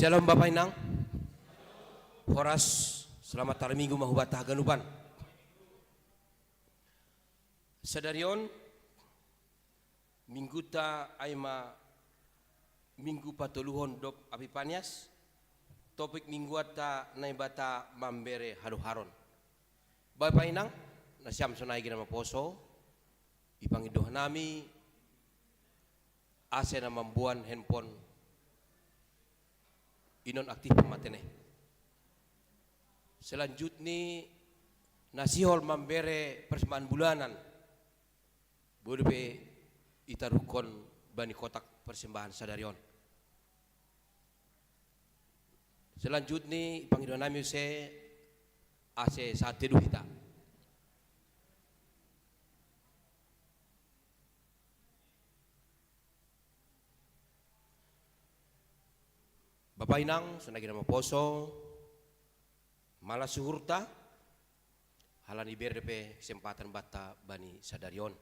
Shalom Bapak Inang. Horas, selamat hari Minggu mahubatah ganupan. Sadarion, minggu ta aima minggu patuluhon dop apipanias. Topik minggu ta naibata mambere haru-haron. Bapak Inang, nasyam sunai gina maposo. Ipangidoh nami, ase na mambuan handphone inon aktif pamatene. Selanjutnya nasihol membere persembahan bulanan. Boleh itarukon bani kotak persembahan sadarion. Selanjutnya panggilan nami se ase saat teduh kita. Bapak Inang, sunagi nama poso, malah suhurta, halani berdepe kesempatan bata bani sadarion,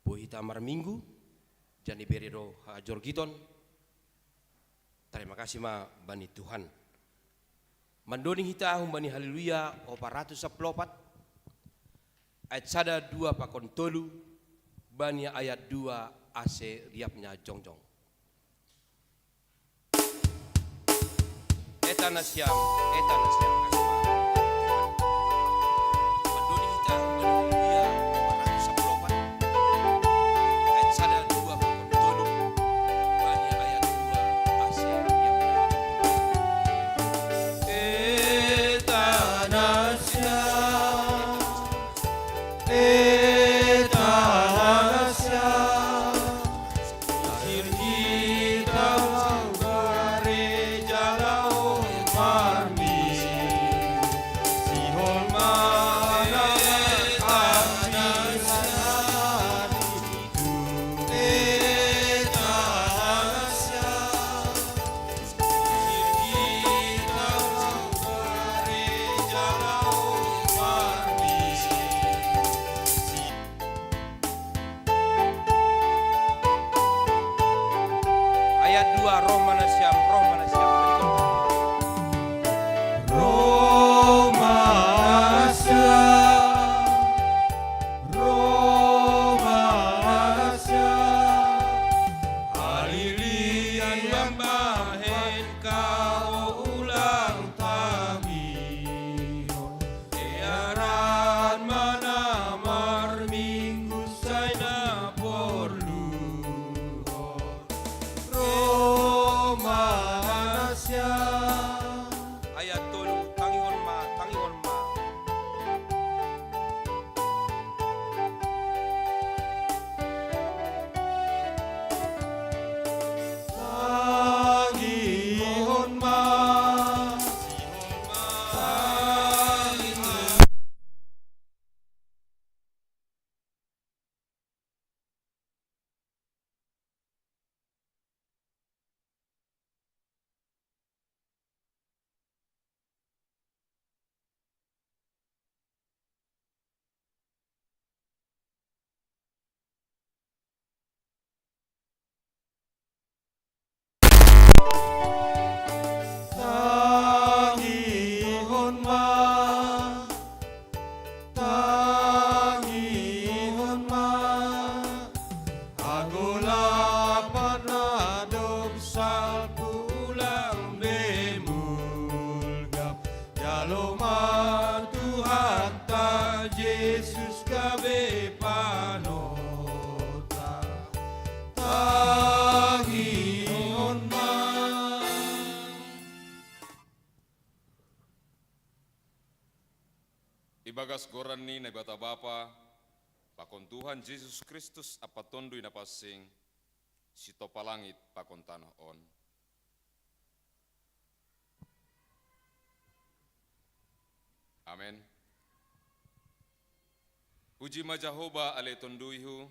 buhita mar minggu, jani berido hajor giton. Terima kasih ma bani Tuhan. Mandoni hita bani haleluya oparatus saplopat, ayat sada 2 pakon tolu, bani ayat 2 ase riapnya jongjong. Etanasyam kasih. Mandoni kita haleluya oparatus saplopat, ayat sada 2 pakon tolu, bani ayat 2 ase riapnya. Ayat 2 roh manasyam ayat tolu tangiwon ma Yesus kabe panota tangihon ma. Ibagas goran ni na bata bapa pakon Tuhan Yesus Kristus apa tondo inapasing si topalangit pakon tanah on. Amen. Puji majahoba ale tonduihu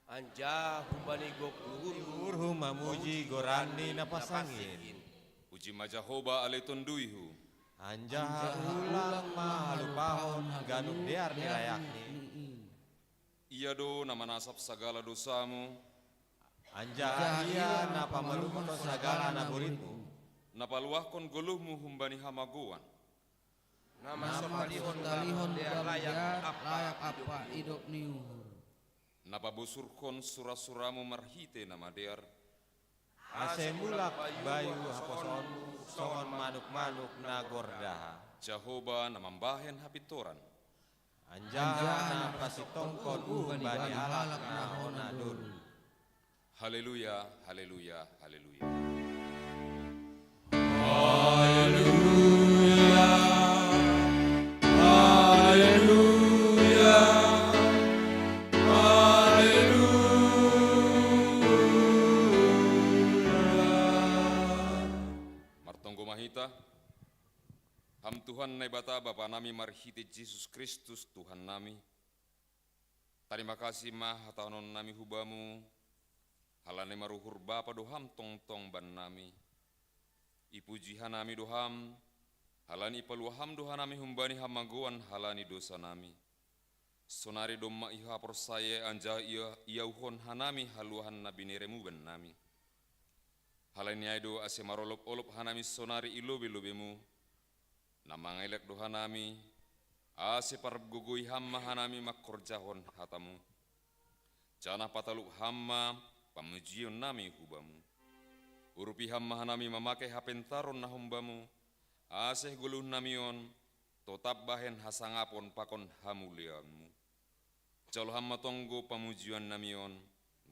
anja humbani gok luhur mamuji gorani napasangin. Puji majahoba ale tonduihu Anja ulang mahalupahon ganung dear nilayakni. Iya do na manasap sagala dosamu. Anja ia na pamalupot sagala na buritmu. napaluahkon guluhmu humbani hamaguan. Nama Nama talihon layak apa hidup niuhur. Napabusurkon surah-suramu marhite nama dear. Asemulak bayu haposon songon manuk-manuk nagordaha. Jahoba namambahen hapitoran. Anjana pasitongkon bani halak nahona dulu. Haleluya, haleluya, haleluya. Martonggo mahita, ham Tuhan naibata Bapa nami marhite Yesus Kristus Tuhan nami. Terima kasih mah hataonon nami hubamu, halane maruhur Bapa doham tong ban nami. Ipuji hanami doham, halani ipaluham dohanami humbani hamagoan halani dosa nami. Sonari domma iha persaya anja iauhon hanami haluhan nabi neremu ban nami. Halani aido ase marolop-olop hanami sonari ilobe-lobemu. Namangelek dohanami, ase pargugui hamma hanami makorjahon hatamu. Jana pataluk hamma pamujion nami hubamu. Urupi hamma hanami memakai hapentaron nahumbamu, aseh guluh namion, totap bahen hasangapon pakon hamulianmu. Jalo hamma tonggo pamujian namion,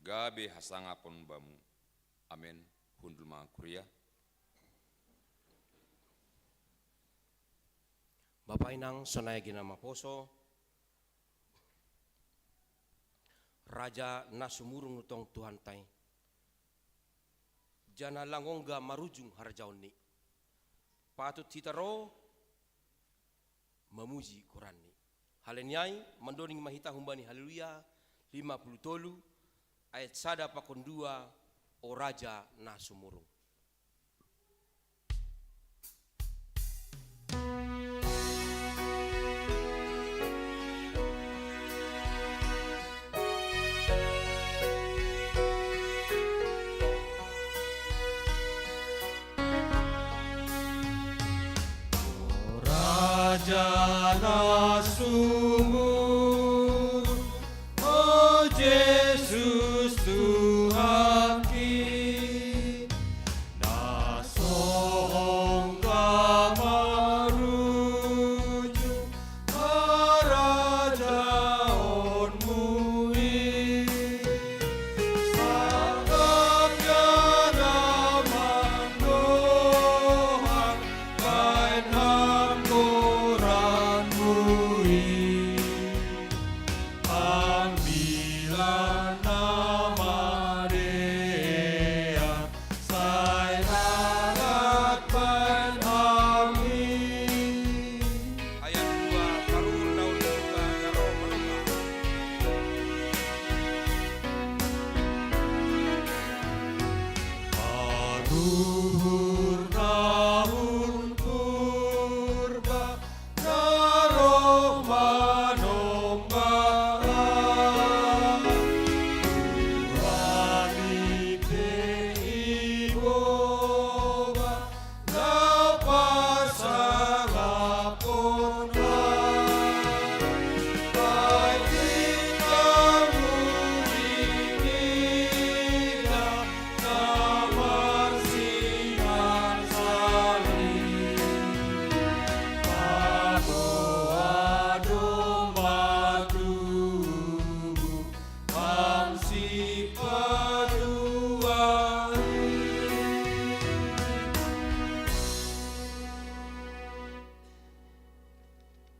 gabe hasangapon bamu. Amin. Hundul kuria. Bapak inang sonai gina maposo, Raja nasumurung nutong Tuhan tay. Jana langongga marujung harjaon ni. Patut hitaro memuji Quran ni. Halenyai mandoning mahita humbani haleluya 50 ayat 1 pakon 2 o Raja nasumurung. Jana sumur, oh Yesus Tuhan ki, nasohong kamaruju, karajaonmu sangkap jana mandohan, kain hamko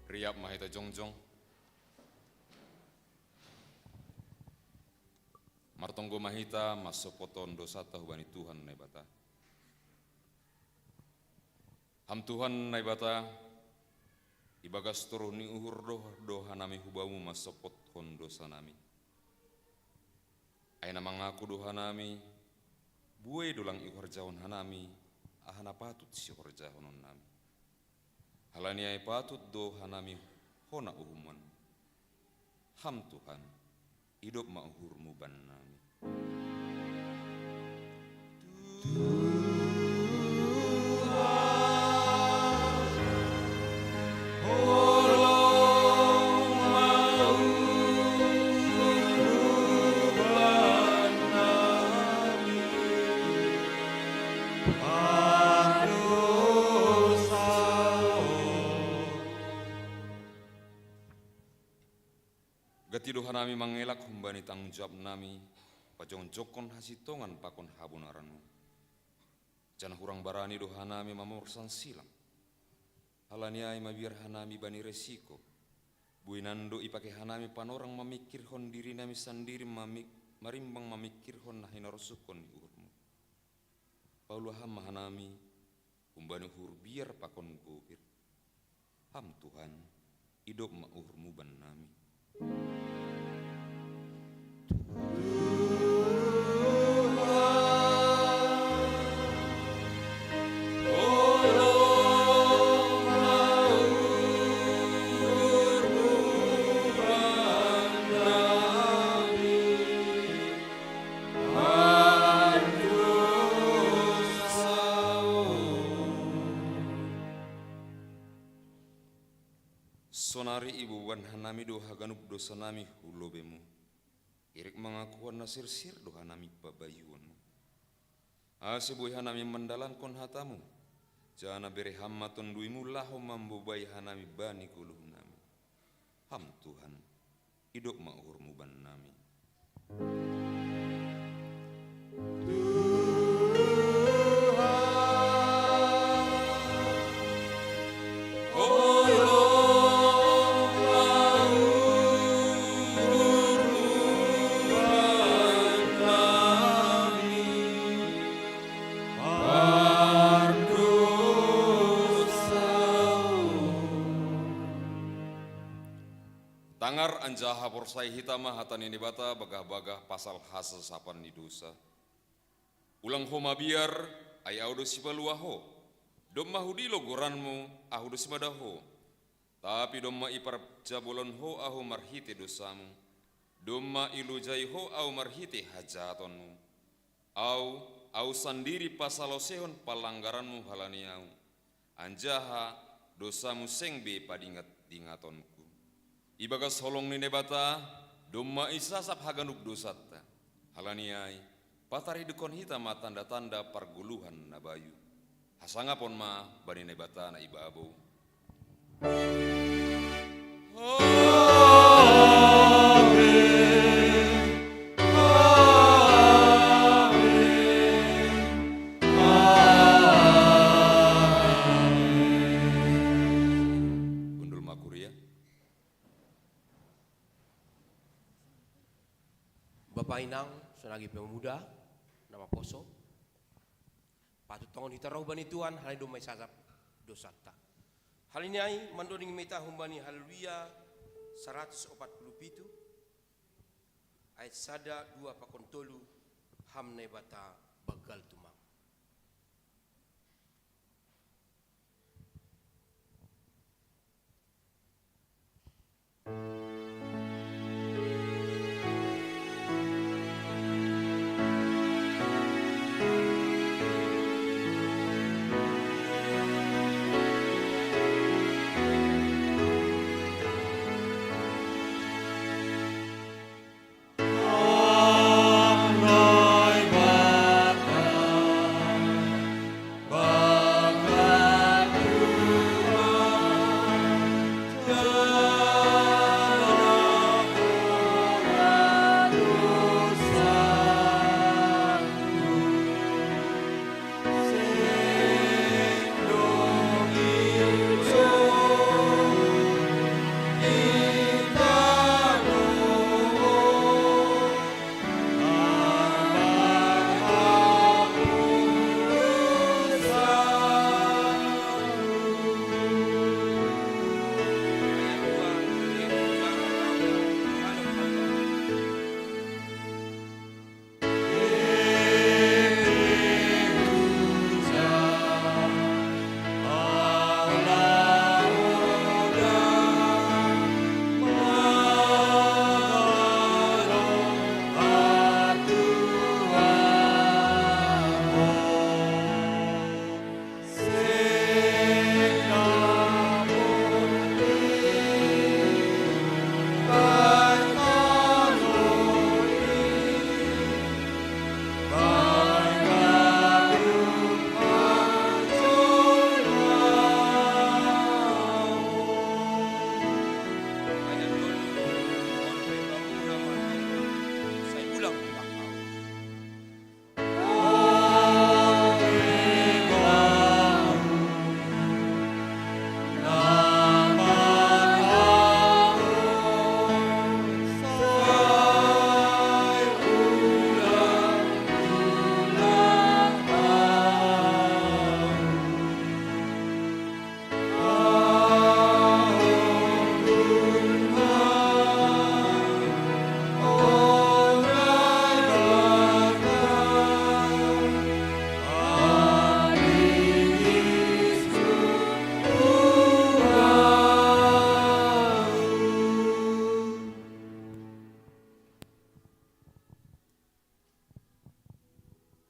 Riap mahita jongjong. Martonggo mahita masopoton dosa tahubani Tuhan naibata. Ham Tuhan naibata ibagas turuh ni uhur doha nami hubamu masopot hon dosa nami. Aina mangaku doha nami buai dolang ihor jahon hanami ahana patut si ihor jahon nami. Halani ai patut do hanami hona uhuman. Ham Tuhan, hidup ma'uhurmu ban nami. Gati doha nami mangelak humbani tanggung jawab nami pajong jokon hasitongan pakon habunaranu. Jangan hurang barani doha nami mamursan silang. Halaniai mabiar hanami bani resiko. Buinando ipake hanami panorang mamikir hon diri nami sendiri marimbang mamikir hon nahinarosukon di urmu. Paulah ham hanami humbani hur biar pakon gobir. Ham Tuhan hidup ma urmu ban nami. Sonari ibu wan hanami doha ganup dosa nami hulobemu. Irik mengakuan nasir sir doha nami babayuanmu. Asibuh hanami mendalan kon hatamu. Jana beri hammatun duimu lahom mambubai hanami bani kuluh nami. Ham Tuhan hidup ma'urmu ban nami. Tangar anjaha porsai hitama hatani nibata bagah-bagah pasal hasa sapan di dosa. Ulang homa biar ay audo sipaluaho. Domma hudilo goranmu ahudo simadaho. Tapi domma ipar jabolon ho ahu marhite dosamu. Domma ilu jai ho au marhite hajatonmu. Au sandiri pasalosehon palanggaranmu halaniau. Anjaha dosamu sengbe padingat dingatonku. Ibagas holong ni nebata, domma isasap haganuk dosata. Halaniai, patari dukon hitam tanda-tanda parguluhan nabayu. Hasangapon ma bani nebata na ibabo. Bapak Inang, senagi pemuda, nama Poso. Patut tongon hitarau bani Tuhan, halai domai sasap dosata. Hal ini ai mandoning meta humbani haleluya 147 ayat sada 2 pakon tolu hamne bata bagal tumang. Jangan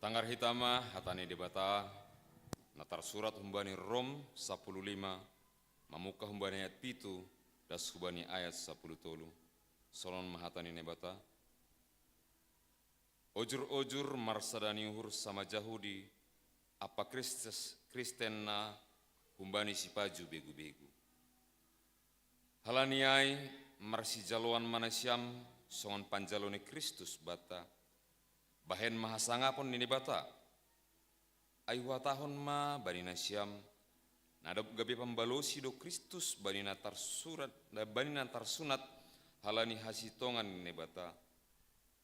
Tanggar hitama hatani debata natar surat humbani Rom 15 mamuka humbani ayat pitu das humbani ayat 10 tolu. Solon mahatani nebata ojur-ojur marsadani uhur sama Jahudi apa Kristen na humbani sipaju begu-begu. Halaniai marsi jaluan manasiam songon panjalone Kristus bata. Bahen mahasangapon nini bata. Ayuha tahun ma bani nasiam nadap gabi pambalosi do Kristus bani natar sunat halani hasitongan nini bata.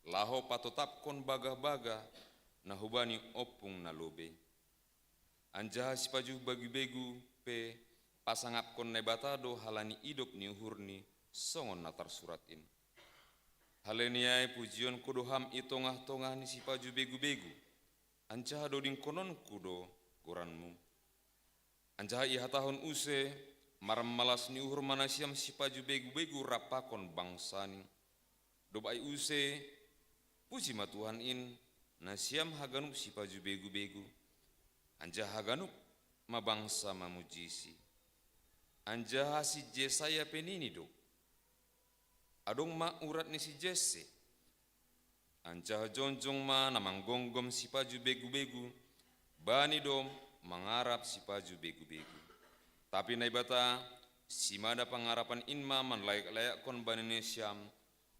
Laho patotapkon baga-baga nahubani opung nalobe. Anjaha sipaju bagi-begu pe pasangapkon nebata do halani idop ni uhurni songon natar suratin. Haleniai pujion kudoham itongah-tongah ni sipaju begu-begu. Anjaha doding konon kudo goranmu. Anjaha iha tahun use maram malas ni uhur manasiam sipaju begu-begu rapakon bangsani. Dobai use puji ma Tuhan in nasiam haganup sipaju begu-begu. Anjaha haganup ma bangsa mamujisi. Anjaha si Jesaya penini do. Adong ma urat ni si Jesse. Anjaha jonjong ma namang gonggom sipaju begu-begu. Bani dom mangarap sipaju begu-begu. Tapi naibata simada pangarapan inma man layak-layak kon bani nesiam.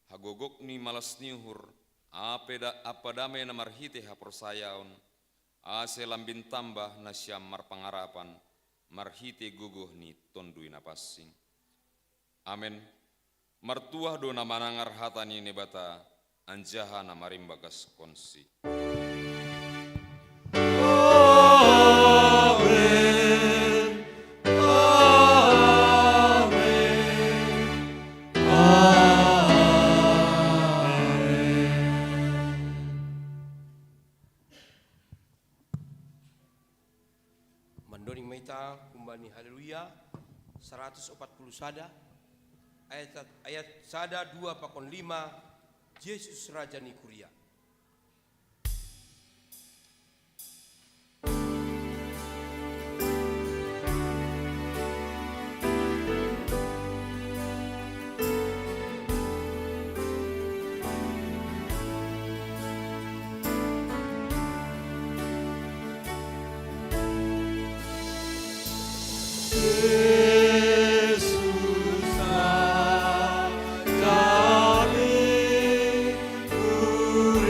Hagogok ni malas niuhur. Apa damai na marhite haporsayaon. Ase lambin tambah na siam marpangarapan. Marhite guguh ni tondui napasing. Amen. Martuah do na manangar hatani nebata anjaha na marimbagas konsi. Amen. Amen. Amen. Mandoning maita kumbani haleluya 140 sada ayat sada 2 pakon 5 Yesus Raja ni Kuria. Yesus Raja ni Kuria.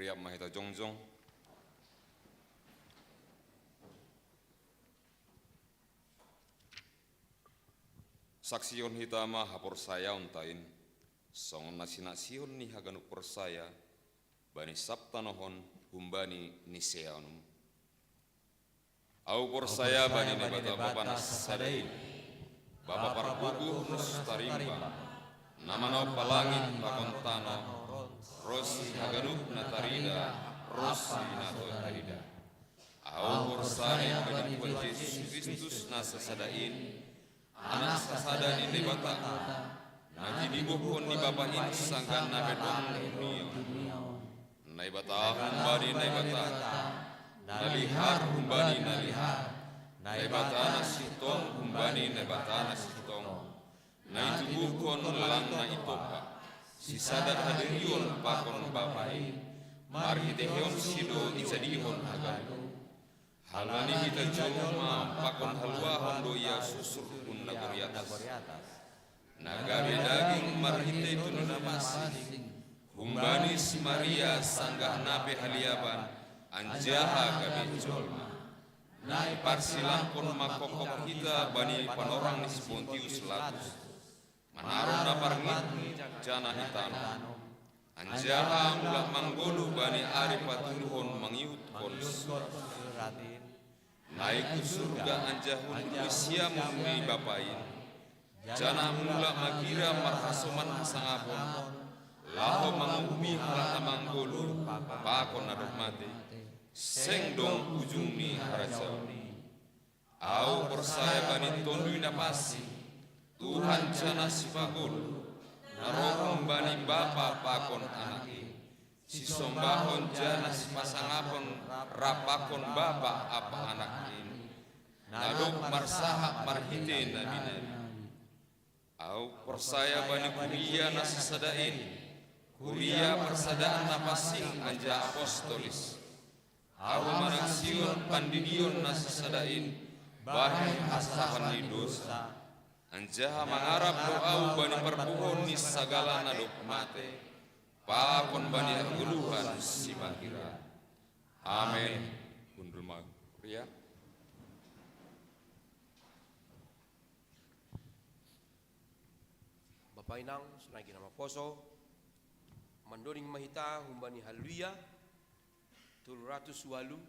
Riap Mahita Jongjong, Saksion hitama hapor saya untain, songon nasi-nasion ni haganuk persaya, bani sabtanohon humbani niseanum. Au persaya bani nebata bapanas sadain, bapa parbuku nus tarimba, namano palangit pakontano, rosi haganuk natarida, rosi nato tarida. Au persaya bani Tuhan Yesus Kristus nasa sadain, anak sasada ni nebata, naji dibuhon ni bapa in sangkan nabedon dunia. Naibata humbani naibata, nalihar humbani nalihar, naibata nasitong humbani naibata nasitong, naitubuhon lang na itopa, sisada hadirion pakon bapai, marhitehion sido isadihon hagano. Halani kita cuma pakon halwahon doya susur pun nagoriatas. Nagabe daging marhite tununa masing. Humbanis Maria sanggah nabe haliaban anjaha gabe jolma. Nai parsilang pun makokok kita bani panorang nis Pontius Latus. Manaron na parngit jana hitano. Anjaha mulak manggolu bani ari patuluhon mangiut konus. Naik ke surga anjahun usia mumi bapain, jana mulak magira marhasoman hasangapon, laho mangumi mulak manggolu pakon nadok mate, seng dong ujung ni harajau. Au persaya bani tondui napasi, Tuhan jana sipagol, narohong bani bapa pakon anaki. Si sombahon jana si pasangapon rapakon bapa apa anak ini. Nadok marsahak marhite nabi-nabi. Au persaya bani kuria nasi sadain. Kuria persadaan napasing anja apostolis. Au manaksion pandidion nasi sadain. Bahin asapan di dosa. Anjaha mangarap doau bani perbuhon ni sagala nadok mate. Pakon bani aguluhan si mahira. Amin. Kundur Maria. Bapak Inang, sunagi nama poso, mandoring mahita humbani haleluya, 300 walu,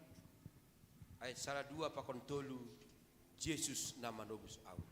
ayat 2 pakon tolu, Yesus nama nobus au.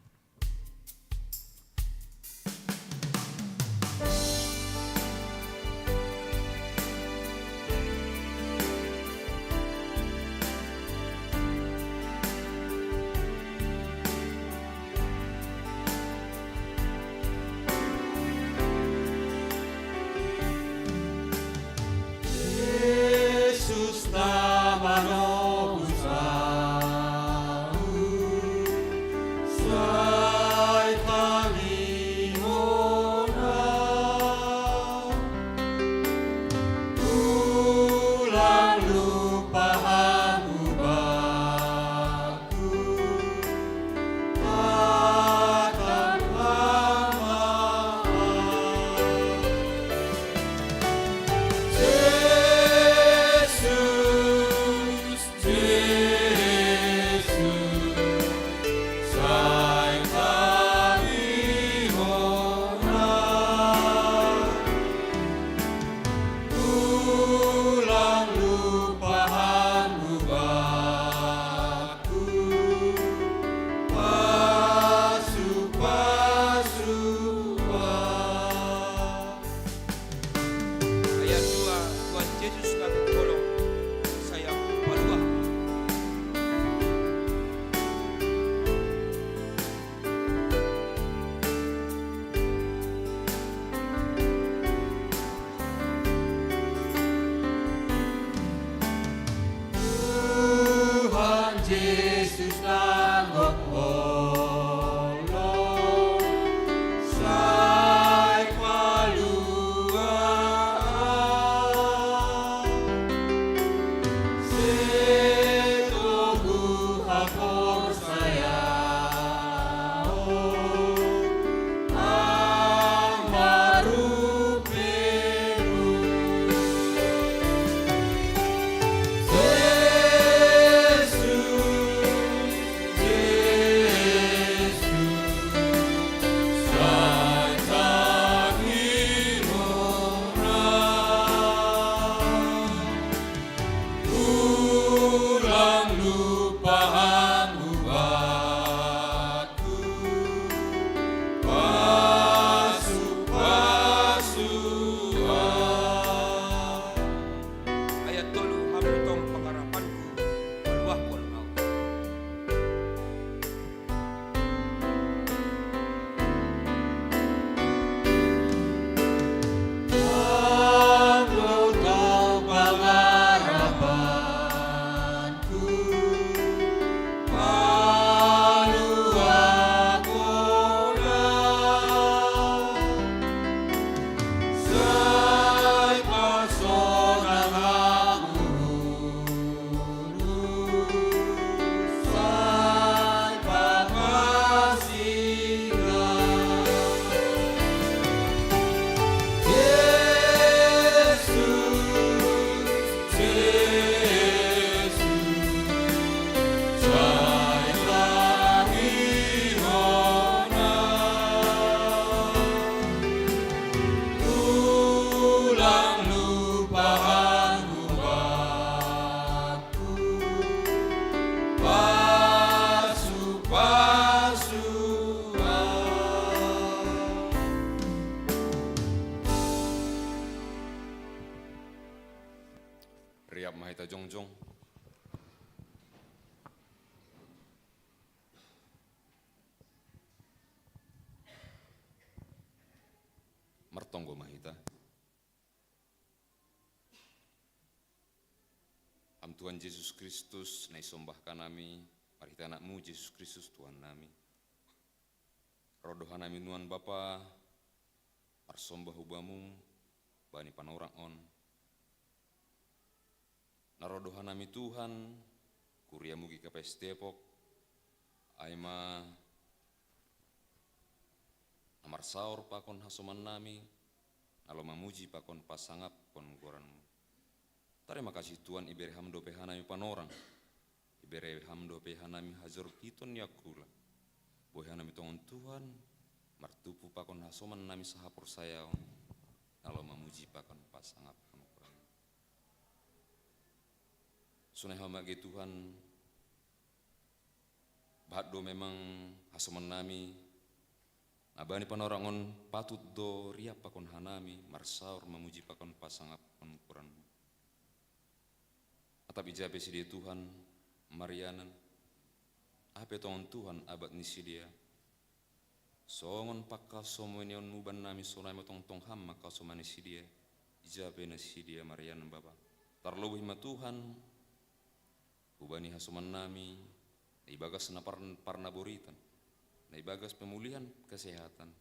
Riap Mahita Jongjong, Martonggo Mahita, Am Tuhan Yesus Kristus, na isombahkan nami, marhita anakmu Yesus Kristus Tuhan nami. Rodohan nami nuan Bapa, arsombah hubamu, bani panorang on. Narodohan nami Tuhan, kuriamu gika pestepok, aima amar saur pakon hasoman nami, alo mamuji pakon pasangap kon goranmu. Terima kasih Tuhan ibere hamdo pehanami panorang, ibere hamdo pehanami hajar kiton yakula. Bohanami tongon Tuhan, martupu pakon hasoman nami sahapur sayau, alo mamuji pakon pasangap kon goranmu. Sunai hamagi Tuhan, bahado memang hasoman nami, abani panorangon patut do riap pakon hanami, marsaur memuji pakon pasangap kon goranmu. Atap ijabe si dia Tuhan, Marianan, ape tongon Tuhan abad ni si dia. Songon pakka somenion muban nami sonai matong tong ham maka somani si dia, ijabe na si dia Marianan Bapa. Tarluhi ma Tuhan, ubani hasuman nami, ibagas na parna boritan, na ibagas pemulihan kesehatan.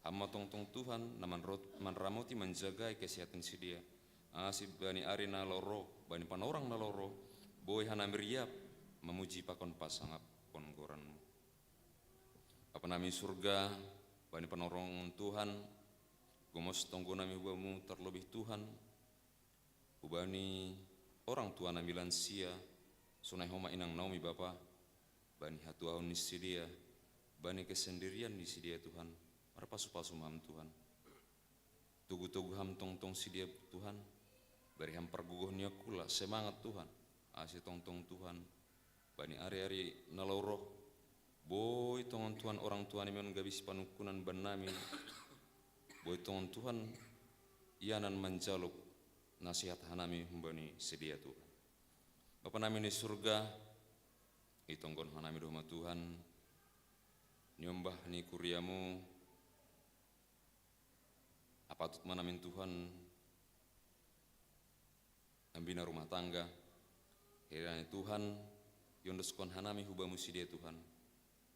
Hamma tong Tuhan, na manramoti menjagai kesehatan si dia. Asib bani ari na loro, bani panorang na loro, boy hanami riap, memuji pakon pasangap kon goranmu. Apa nami surga, bani panorong Tuhan, gumos tonggo nami hubamu terlebih Tuhan, ubani orang tua nami lansia, sunai homa inang naumi Bapa, bani hatuahun nisi dia, bani kesendirian nisi dia Tuhan, marpasu-pasu mam Tuhan. Tugu-tugu ham tong si dia Tuhan, beri ham pergugohnya kula semangat Tuhan, asih tong Tuhan, bani ari-ari naloroh, boy tongon Tuhan orang tua nimi gabis panukunan banami, boy tongon Tuhan, ianan menjaluk nasihat hanami humbani sedia Tuhan. Bapa nami di surga, itonggon hanami doa Tuhan, nyombah ni kuriamu, apatut manamin Tuhan, ambina rumah tangga, kiranya Tuhan, yondoskon hanami hubamu si dia Tuhan,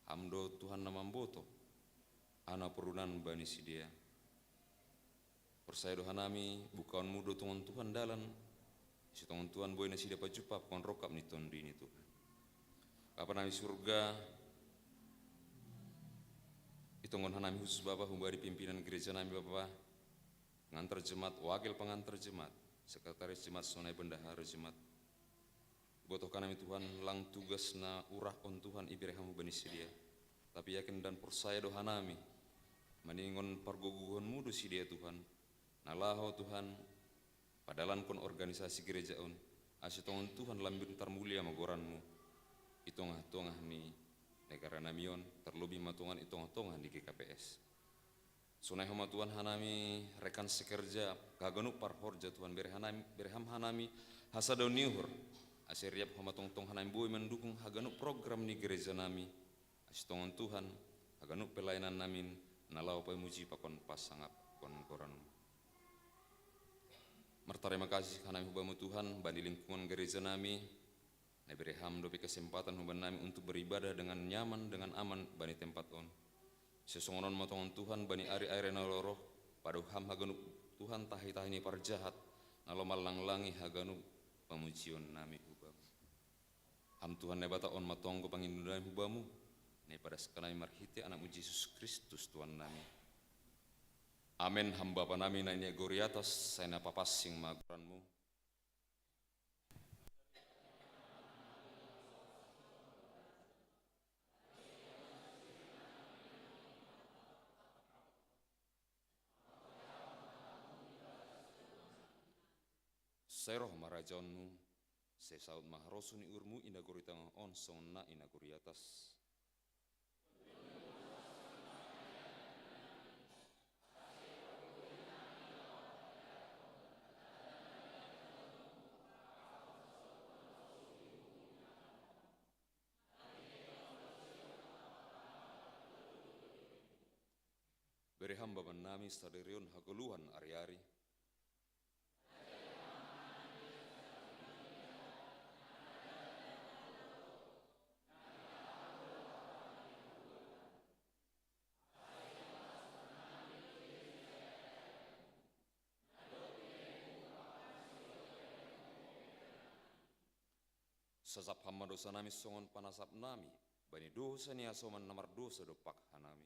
hamdo Tuhan namamboto, ana perunan bani si dia. Persaya doa hanami, bukaon mudo tongon Tuhan dalan, si tongon Tuhan boy nasi dapat jumpa kon rokap ni tondi ni Tuhan. Apa nami surga, itongon hanami khusus Bapa humbari pimpinan gereja nami Bapa, pengantar jemaat, wakil pengantar jemaat, sekretaris jemaat, sonai bendahara jemaat. Botohkan nami Tuhan lang tugas na urah on Tuhan ibirahamu bani dia. Tapi yakin dan persaya doa nami, maningon pargoguhon mudu si dia Tuhan. Nalaho Tuhan, padalan kon organisasi gereja on, asitongon Tuhan lambun tarmulia magoranmu. Itongah-tongah ni negara namion, terlebih matungan itongah-tongah di GKPS. Sunai homa Tuhan hanami rekan sekerja kaganu parhorja Tuhan berham hanami hasado niuhur asiriap homa tong hanami boy mendukung haganu program ni gereja nami asitongon Tuhan haganu pelayanan namin nalau pemuji pakon pasangap kon koran. Terima kasih hanami hubamu Tuhan bani lingkungan gereja nami na berham dopi kesempatan huban nami untuk beribadah dengan nyaman dengan aman bani tempat on. Sesongonon matongon Tuhan bani ari-ari naloroh padu ham haganu Tuhan tahi-tahi ni parjahat nalo malang-langi haganu pamujion nami hubamu. Ham Tuhan nebata on matonggo pangindunai hubamu ne pada sekanami marhiti anakmu Yesus Kristus Tuhan nami. Amin. Hamba nami na ini goriatas saya na papasing maguranmu. Seroh marajonmu, sesaut maharosuni urmu ina goritang on sonna ina goriatas. beri hamba menami stadirion hagoluhan ari-ari. Sasap hamba dosa nami songon panasap nami, bani dosa ni asoman namar dosa dopak hanami.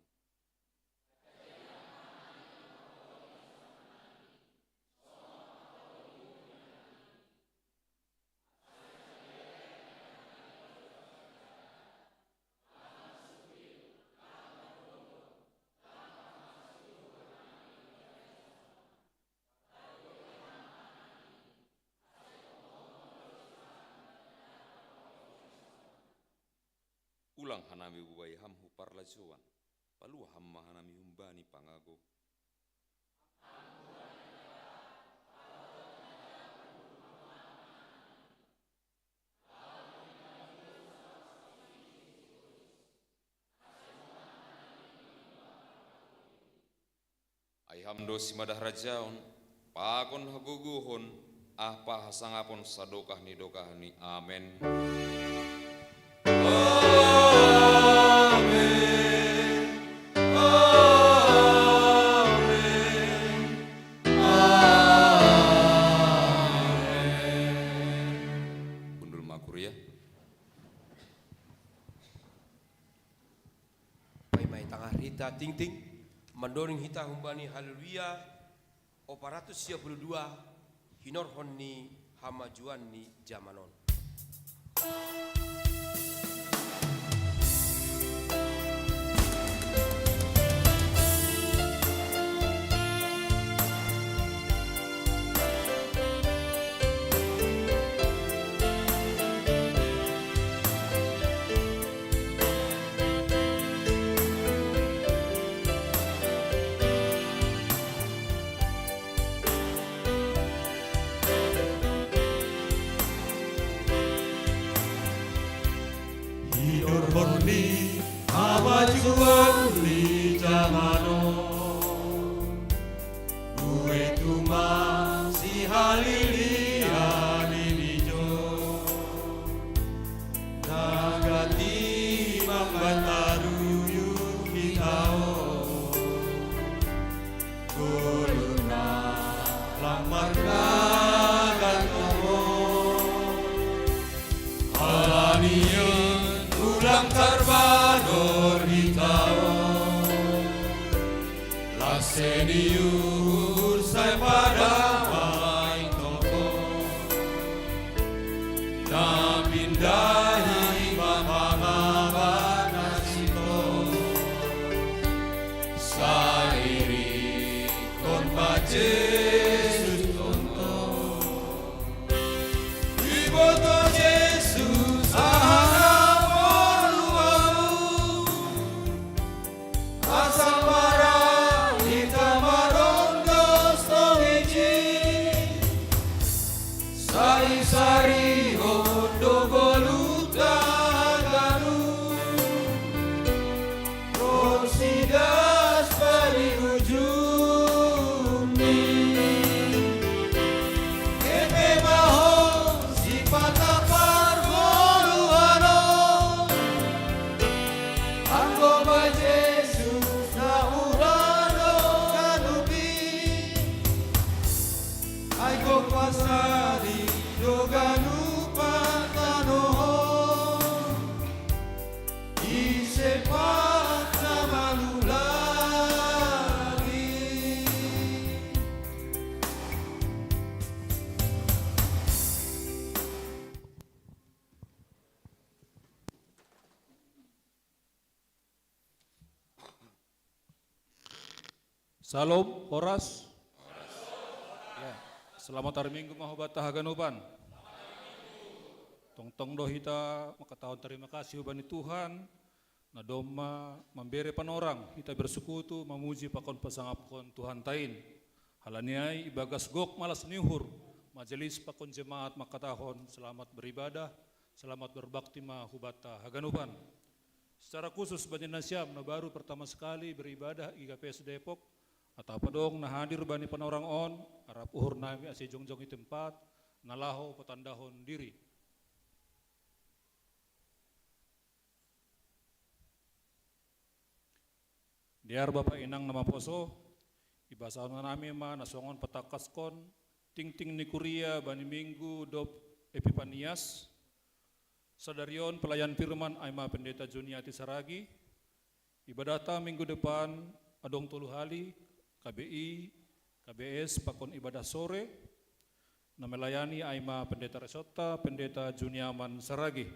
Ulang hanami bubai hamhu parlajuan, palu hamma hanami humbani pangago. Aiham dosi madah rajaon, pakon haguguhon, apa hasangapon sadokah ni dokah ni amen. Ting ting mandoring hita humbani haleluya oparatus 22 hinor honni hamajuan ni jamanon. Honi amajuan ni jamano Gue tuma si halilia ninijo Nagati mambataru yukitao Goluna lamar kagatomo Halaniyo ulang tarbador hitao la senior sai pada mai toko na pindahi mama banasito sairi kon Jesus tonto iboto Jesus Sari hondo voluta ganu Rosidas pari ujumi Ebe maho si patapar voluano Anggo ba Jesus na urano kanubi Ay go pasari Doganu patanohon Isepat na malulagi Salam, Horas. Ya, selamat hari Minggu mahobata haganupan. Tong-tong do hita makatahon terima kasih ubani Tuhan. Na doma memberi panorang hita bersekutu memuji pakon pasangapkon Tuhan tain. Halaniai ibagas gok malas nihur. Majelis pakon jemaat makatahon selamat beribadah, selamat berbakti mahobata haganupan. Secara khusus Banyak Nasyam na baru pertama sekali beribadah di GKPS Depok Atau padong na hadir bani panorang on, arap uhur nami asi jongjong i tempat, nalaho patandahon diri. Diar Bapak Inang nama poso, ibasana nami ma nasongon patakaskon, ting-ting ni kuria bani minggu dop Epipanias, sadarion pelayan firman Aima Pendeta Juniati Saragi, ibadata minggu depan adong 3 hali, KBI, KBS, pakon ibadah sore, na melayani Aima Pendeta Resota, Pendeta Juniaman Saragi.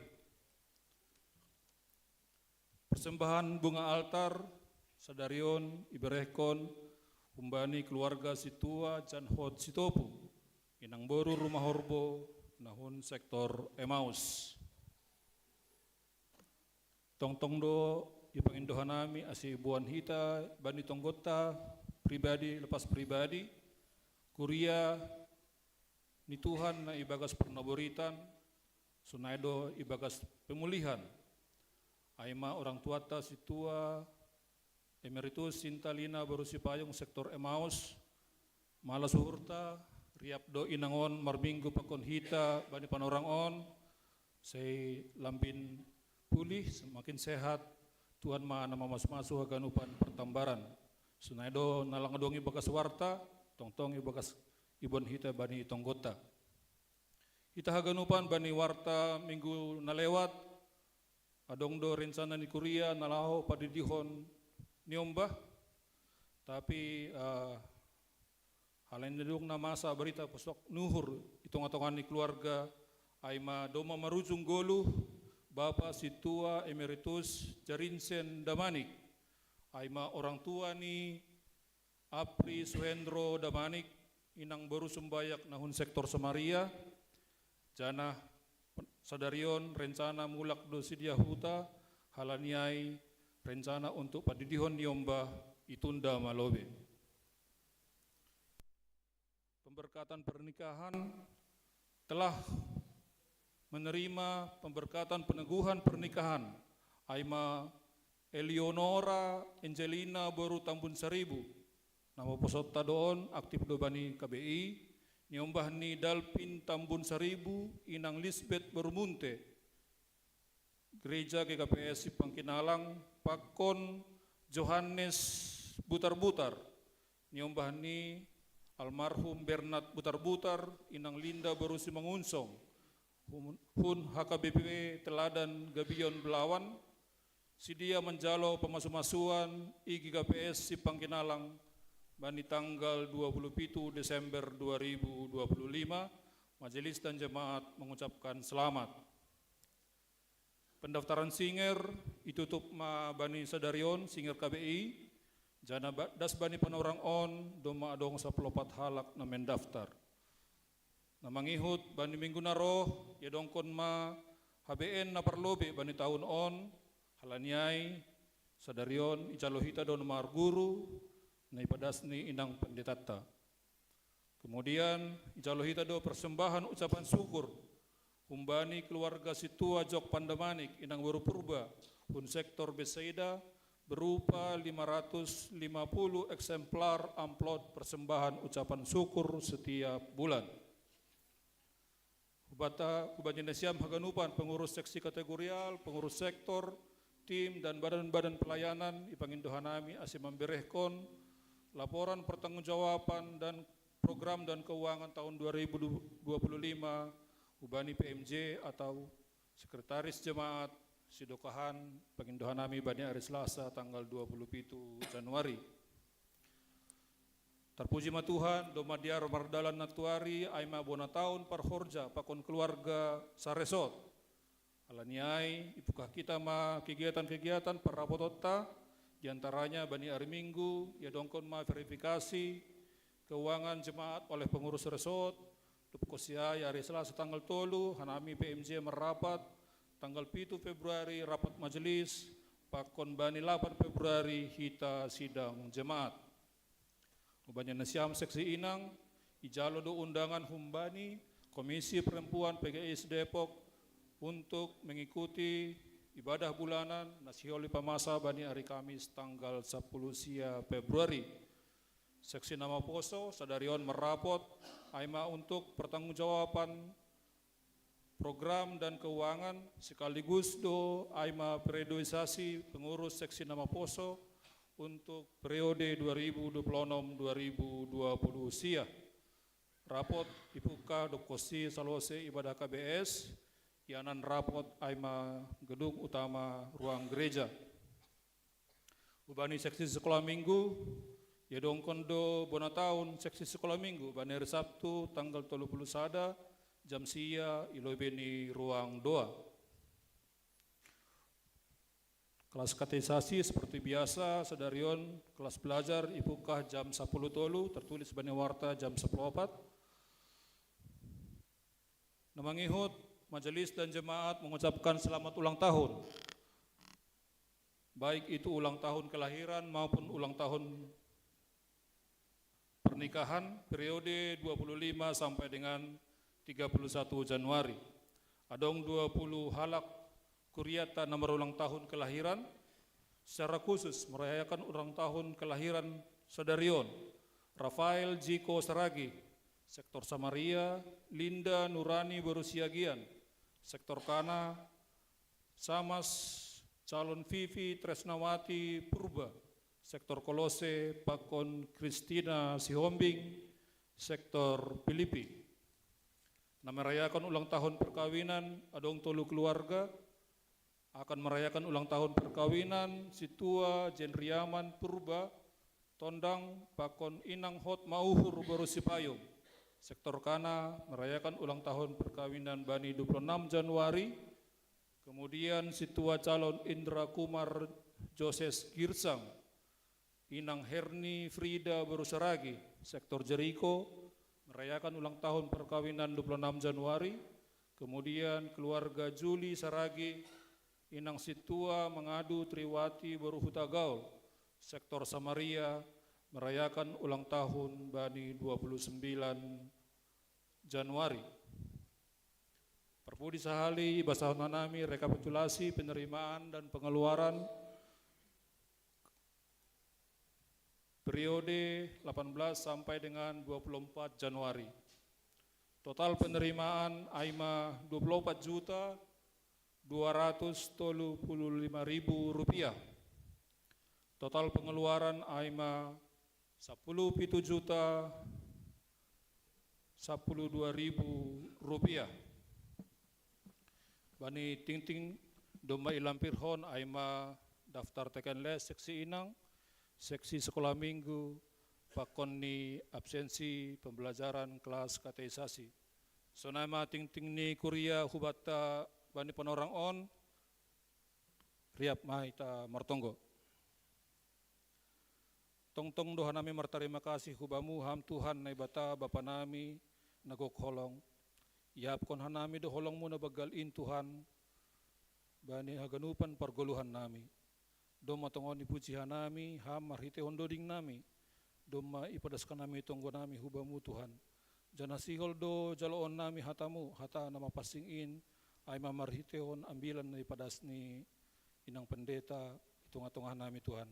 Persembahan bunga altar, sadarion iberehkon, humbani keluarga situa Janhot Sitopu, inang boru rumah horbo, nahun sektor Emmaus. Tong-tong do ipangindohan nami asi buan hita bani tonggota pribadi lepas pribadi kuria ni Tuhan na ibagas pernoboritan sunaido ibagas pemulihan aima orang tuata situa emeritus Sintalina baru sipayong sektor Emmaus malas suhurta riap do inangon marbinggu pakon hita bani panorang on say lampin pulih semakin sehat Tuhan ma nama mas-masu haganupan pertambaran sunaido nalang adong ibagas warta tong-tong ibagas ibon hita bani tonggota hita haganupan bani warta minggu nalewat adong do rencana ni kuria nalaho padidihon niombah tapi halain dedung na masa berita posok nuhur itong-atongan ni keluarga aima doma marujung golu Bapak Situa Emeritus Jarinsen Damanik aima orang tua ni Apri Suhendro Damanik inang baru sumbayak nahun sektor Samaria jana sadarion rencana mulak do sidia huta halaniai rencana untuk padidihon niomba itunda malobe. Pemberkatan pernikahan telah menerima pemberkatan peneguhan pernikahan Aima Eleonora Angelina Boru Tambun Seribu nama posota doon aktif do bani KBI niombah ni Dalpin Tambun Seribu inang Lisbeth Bermunte gereja GKPS Pangkinalang Pakon Johannes Butar-Butar niombah ni almarhum Bernard Butar-Butar inang Linda Berusi Mangunsong hun HKBP Teladan Gabion Belawan sidia menjalo pemasuk-masuan IGKPS si Pangkinalang bani tanggal 27 Desember 2025 majelis dan jemaat mengucapkan selamat. Pendaftaran singer ditutup ma bani sadarion singer KBI jana das bani panorang on doma adong 14 halak na mendaftar. Na mangihut bani minggu naro ya dongkon ma HBN na parlobe bani tahun on halaniai sadarion icalohita don mar guru na ipadas ni inang pendetata. Kemudian icalohita do persembahan ucapan syukur humbani keluarga situa Jok Pandamanik inang baru purba hun sektor Besaida berupa 550 eksemplar amplop persembahan ucapan syukur setiap bulan. Hubata Kubanjenesiam Haganupan pengurus seksi kategorial, pengurus sektor, tim dan badan-badan pelayanan ipangindohanami asim memberehkon laporan pertanggungjawaban dan program dan keuangan tahun 2025 Ubani PMJ atau Sekretaris Jemaat Sidokahan Pangindohanami Bani Hari Selasa tanggal 27 Januari. Terpuji ma Tuhan, domadiar mardalan natuari aima bona tahun parhorja pakon keluarga saresot. Alaniai ipukah kita ma kegiatan-kegiatan parapotota diantaranya Bani Hari Minggu ya dongkon ma verifikasi keuangan jemaat oleh pengurus resort. Dupkosia hari Selasa tanggal 3 hanami PMJ merapat tanggal 7 Februari rapat majelis pakon bani 8 Februari hita sidang jemaat. Ubanya nasiam seksi inang ijalo do undangan humbani Komisi Perempuan PGIS Depok untuk mengikuti ibadah bulanan nasiholi pamasa bani hari Kamis tanggal 10 sia Februari. Seksi Nama Poso, sadarion merapot aima untuk pertanggungjawaban program dan keuangan sekaligus do aima periodisasi pengurus Seksi Nama Poso untuk periode 2026-2020 sia. Rapot dibuka Dokosi Salose Ibadah KBS, ianan rapot aima gedung utama ruang gereja. Ubani seksi sekolah minggu, yadong kondo bona tahun seksi sekolah minggu, bani hari Sabtu tanggal 30 sada, jam sia ilobeni ruang doa. Kelas katekisasi seperti biasa, sadarion kelas belajar ibukah jam 10 tolu, tertulis bani warta jam 10.04. Namangihut, majelis dan jemaat mengucapkan selamat ulang tahun. Baik itu ulang tahun kelahiran maupun ulang tahun pernikahan periode 25 sampai dengan 31 Januari. Adong 20 halak kuryata nomor ulang tahun kelahiran, secara khusus merayakan ulang tahun kelahiran sadarion Rafael Jiko Saragi, Sektor Samaria, Linda Nurani Borusiagian, Sektor Kana, Samas Calon Vivi Tresnawati Purba, Sektor Kolose Pakon Kristina Sihombing, Sektor Filipi. Merayakan ulang tahun perkawinan adong tolu keluarga, akan merayakan ulang tahun perkawinan Situa Jenriaman Purba, Tondang Pakon Inang Hot Mauhur Borusipayung. Sektor Kana merayakan ulang tahun perkawinan Bani 26 Januari, kemudian Situa calon Indra Kumar Joses Girsang, Inang Herni Frida Berusaragi. Sektor Jeriko merayakan ulang tahun perkawinan 26 Januari, kemudian keluarga Juli Saragi, Inang Situa Mengadu Triwati Beruhutagaul. Sektor Samaria merayakan ulang tahun Bani 29 Januari. Perpudi sahali basahunanami rekapitulasi penerimaan dan pengeluaran periode 18 sampai dengan 24 Januari. Total penerimaan aima 24 juta 235.000 rupiah. Total pengeluaran aima 10 juta 12.000 rupiah. Bani ting-ting domba ilampir hon aima daftar teken les seksi inang, seksi sekolah minggu, pakon ni absensi pembelajaran kelas katekisasi. Sonama ting-ting ni kuria hubata bani penorang on, riap mahita martonggo. Tong-tong doha nami martarima kasih hubamu ham Tuhan na ibata Bapa nami nagok holong. Iapkon hanami do holong mo na bagalin Tuhan bani haganupan pargoluhan nami. Doma tongon ipuji hanami ham marhite hondoding nami. Doma ipadaskan nami tonggo nami hubamu Tuhan. Jana sihol do jaloon nami hatamu hata nama pasingin ay mamarhiteon ambilan na ipadas ni inang pendeta itunga-tunga nami Tuhan.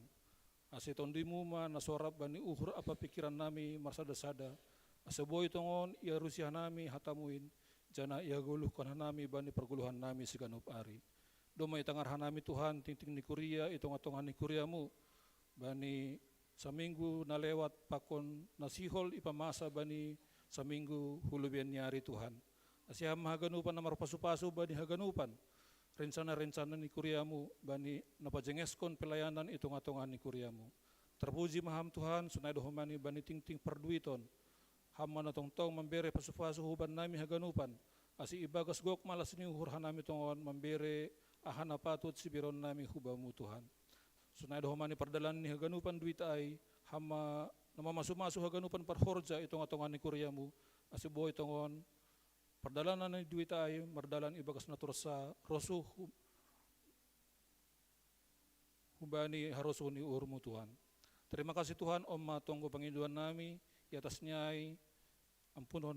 Aseton dimu ma nasorap bani uhur apa pikiran nami marsada-sada. Aseboy tongon ia rusiah nami hatamuin jana ia guluhkan hanami bani perguluhan nami siganup ari. Doma itangar hanami Tuhan ting-ting ni kuria itunga-tunga ni kuriamu bani saminggu na lewat pakon nasihol ipamasa bani saminggu hulubian nyari Tuhan. Asyam haganupan na marpasu-pasu bani haganupan. Rencana-rencana ni kuriamu bani napajengeskon pelayanan itunga-tunga ni kuriamu. Terpuji maham Tuhan sunai dohomani bani ting-ting perduiton. Hamma na tong-tong membere pasu-pasu huban nami haganupan. Asi ibagas gok malas ni uhurhan nami tongon membere ahana patut sibiron nami hubamu Tuhan. Sunai dohomani perdalan ni haganupan duit ay hamma nama masu-masu haganupan parhorja itunga-tunga ni kuriamu. Asi boy tongon perdalanan ni duit ay mardalan ibagas natursa rosuh hubani harusuni urmu Tuhan. Terima kasih Tuhan Om tonggo panginduan nami di atasnya ay ampunon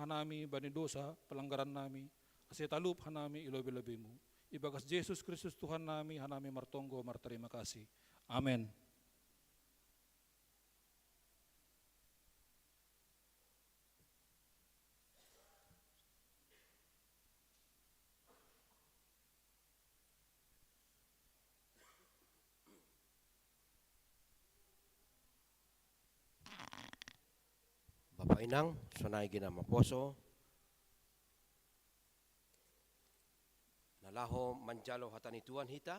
hanami bani dosa pelanggaran nami asetalup hanami ilobi-lobimu. Ibagas Yesus Kristus Tuhan nami hanami martonggo marterima kasih. Amin. Bapak Inang, sonai gina maposo, nalaho manjalo hatani Tuhan hita,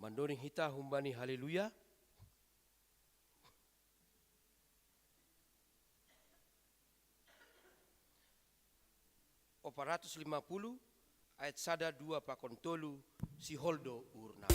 mandoring hita humbani haleluya. O 450 ayat sada 2 pakon tolu si holdo urna.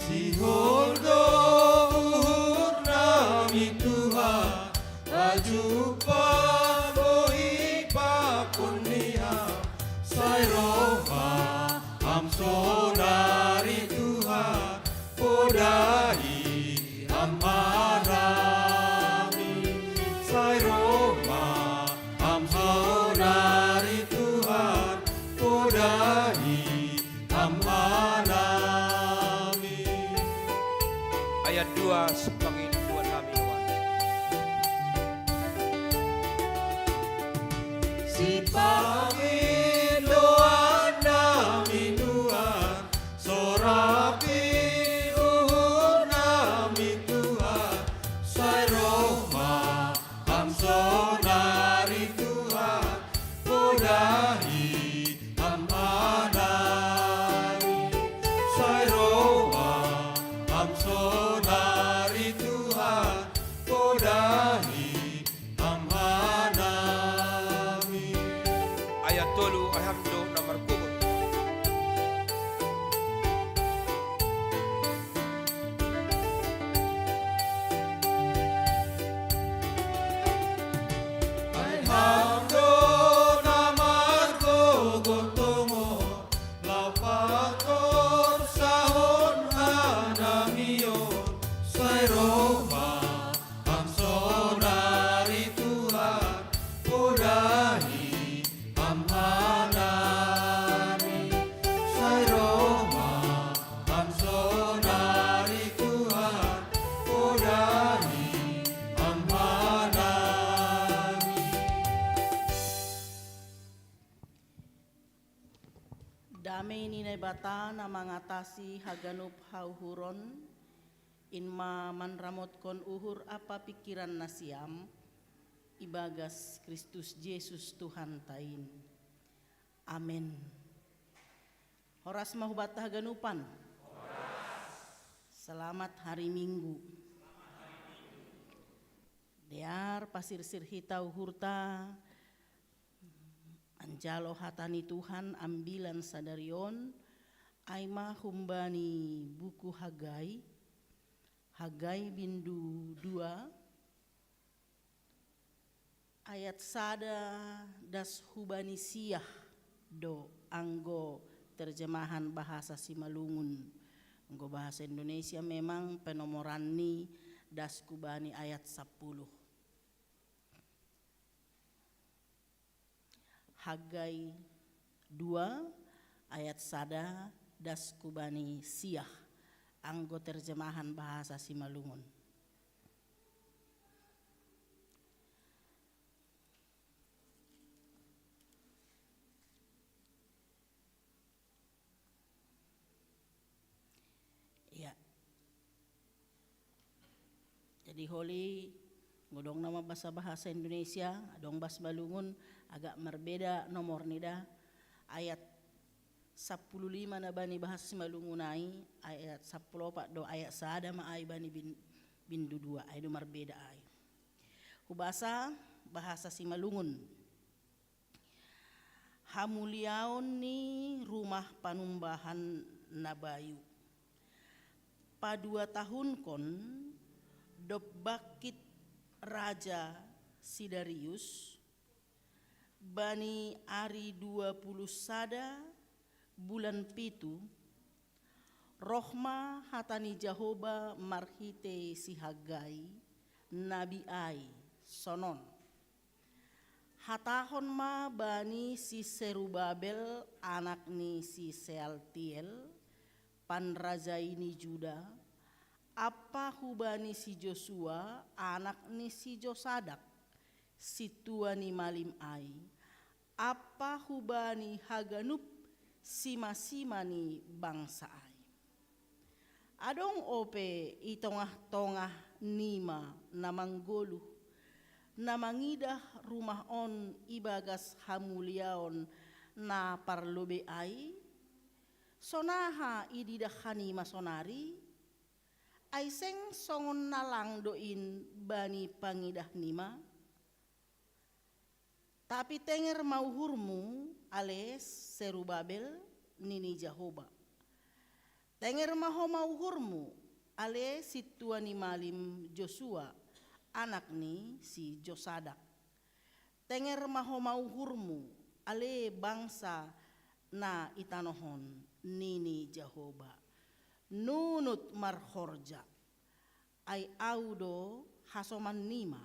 Si holdo uhur nami Tuhan, ajupa bohi papunia, sai roha am sonari Tuhan, podahi am harami, sai roha am sonari Tuhan, podahi am harami. Ayat 2 sepangin Tuhan kami Tuhan. Si pangin doan nami Tuhan, sorapi uhur nami Tuhan, sai rohma am sonari Tuhan, podahi am anami, sai rohma am sonari Tuhan, podahi am anami. Ayat tolu alhamdo nomor kubur. Alhamdo namargo gotongo, laupator sahon anamion, sai rohma am sonari Tuhan, podahi am anami, sai rohma am sonari Tuhan, podahi am anami. Damai ninay bata na mangatasi haganup hauhuron, inma manramot kon uhur apa pikiran nasiam, ibagas Kristus Yesus Tuhan tain. Amin. Horas mahubata haganupan. Selamat hari Minggu. Dear pasir sir hitau hurta, anjalo hatani Tuhan ambilan sadarion, aima humbani buku Hagai, Hagai bindu 2, ayat sada das hubani siyah do anggo terjemahan bahasa Simalungun. Anggo bahasa Indonesia memang penomoran ni das kubani ayat 10. Hagai 2 ayat sada das kubani siyah, anggo terjemahan bahasa Simalungun. Ya. Jadi holi ngodong nama bahasa Indonesia, adong bahasa Balungun agak berbeda nomor nida. Ayat 15 na bani bahasa Simalungunai, ayat 10 pak do ayat sada ma ay bani bindu 2 ay do berbeda ay. Hubasa bahasa Simalungun. Hamuliaon ni rumah panumbahan nabayu. Pa 2 tahun kon dobakit Raja Sidarius bani ari 20 sada bulan pitu Rohma hatani Jahoba marhite si Hagai, Nabi Ai, sonon. Hatahon ma bani si Serubabel anak ni si Sealtiel, panraja ini Juda, apa hubani si Joshua anak ni si Josadak, si tua ni Malim Ai, apa hubani Haganup si masima ni bangsa Ai. Adong ope itongah-tongah nima namanggoluh, namangidah rumah on ibagas hamuliaon na parlobe ai, sonaha ididah hanima sonari, ay seng songon nalang doin bani pangidah nima, tapi tenger mauhurmu ales Serubabel nini Jahoba. Tenger maho mauhurmu ale si tua ni Malim Joshua anak ni si Josadak. Tenger maho mauhurmu ale bangsa na itanohon nini Jahoba. Nunut marhorja ay audo hasoman nima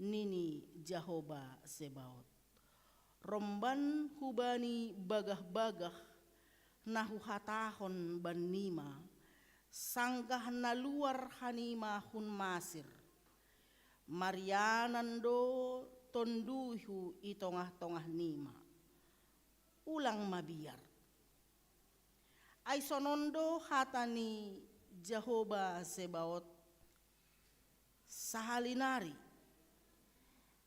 nini Jahoba Sebaot. Romban hubani bagah-bagah nahu hatahon banima, sanggah na luar hanima hun masir. Marianan do tonduhu itongah-tongah nima. Ulang mabiar. Ay sonondo hatani Jahoba Sebaot sahalinari.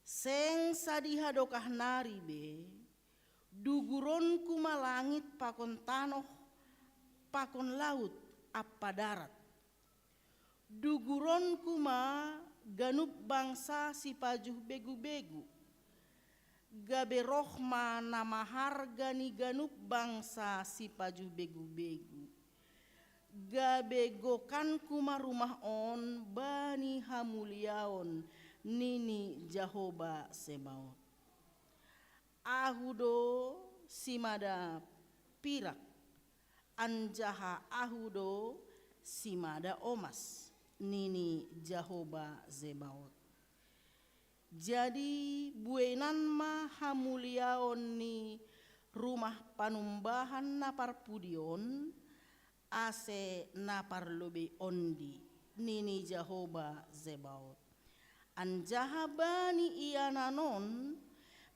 Seng sadihadokah nari be, duguron kuma langit pakon tanoh, pakon laut apa darat. Duguron kuma ganup bangsa si pajuh begu-begu. Gabe rohma nama harga ni ganup bangsa si pajuh begu-begu. Gabe gokan kuma rumah on bani hamuliaon nini Jahoba Sebaot. Ahudo simada pirak, anjaha ahudo simada omas, nini Jahoba Zebaot. Jadi buenan ma hamuliaon ni rumah panumbahan napar pudion, ase napar lobe ondi, nini Jahoba Zebaot. Anjaha bani iananon,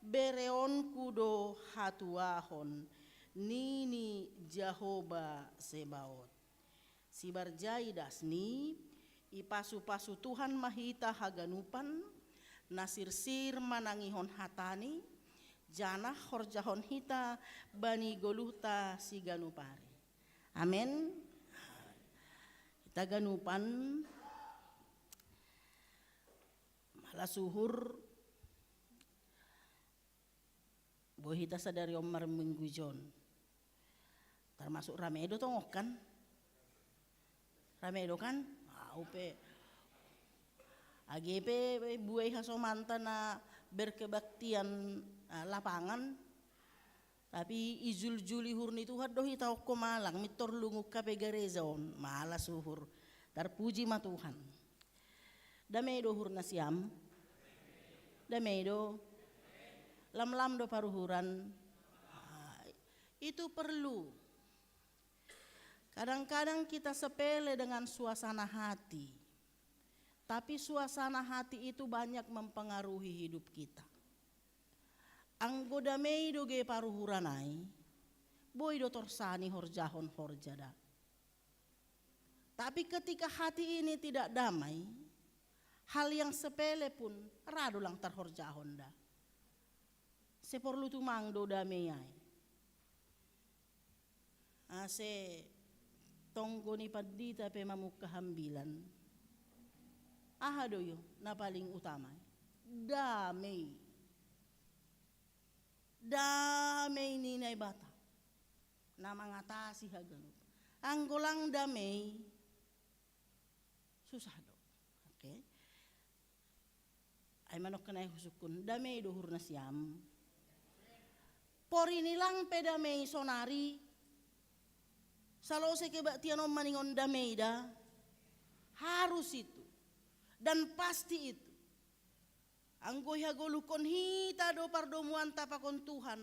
bereon kudo hatuahon nini Jahoba Sebaot. Si barjai dasni ipasu-pasu Tuhan mahita haganupan, nasirsir manangihon hatani, janah horjahon hita bani goluhta si ganupari. Amen. Kita ganupan malasuhur bohita sadari omar minggujon, termasuk ramedo tongok kan, ramedo kan, upe AGP buai hasomanta na berkebaktian lapangan, tapi izul juli hurni Tuhan dohi tau ko malang mitor lunguk kape garezaon malas suhur terpuji ma Tuhan. Damedo hurna siam, damedo lam-lam do paruhuran. Itu perlu. Kadang-kadang kita sepele dengan suasana hati, tapi suasana hati itu banyak mempengaruhi hidup kita. Anggo damai do ge paruhuranai, boy do torsani horjahon horjada. Tapi ketika hati ini tidak damai, hal yang sepele pun rado lang terhorjahon da. Seporlu tumang do damai ay. Ase tonggo ni padita pe mamuk kahambilan. Ahado yo na paling utama. Damai. Damai ni nay bata. Na mangatasi haganop. Anggolang damai susah do. Okay? Ay manok kanay husukun damai do hurna siam. Por ini lang pedamay sonari, Salo se keba tiano maningon dameida, harus itu. Dan pasti itu. Anggoy hagolukon hita do pardomuan tapakon Tuhan,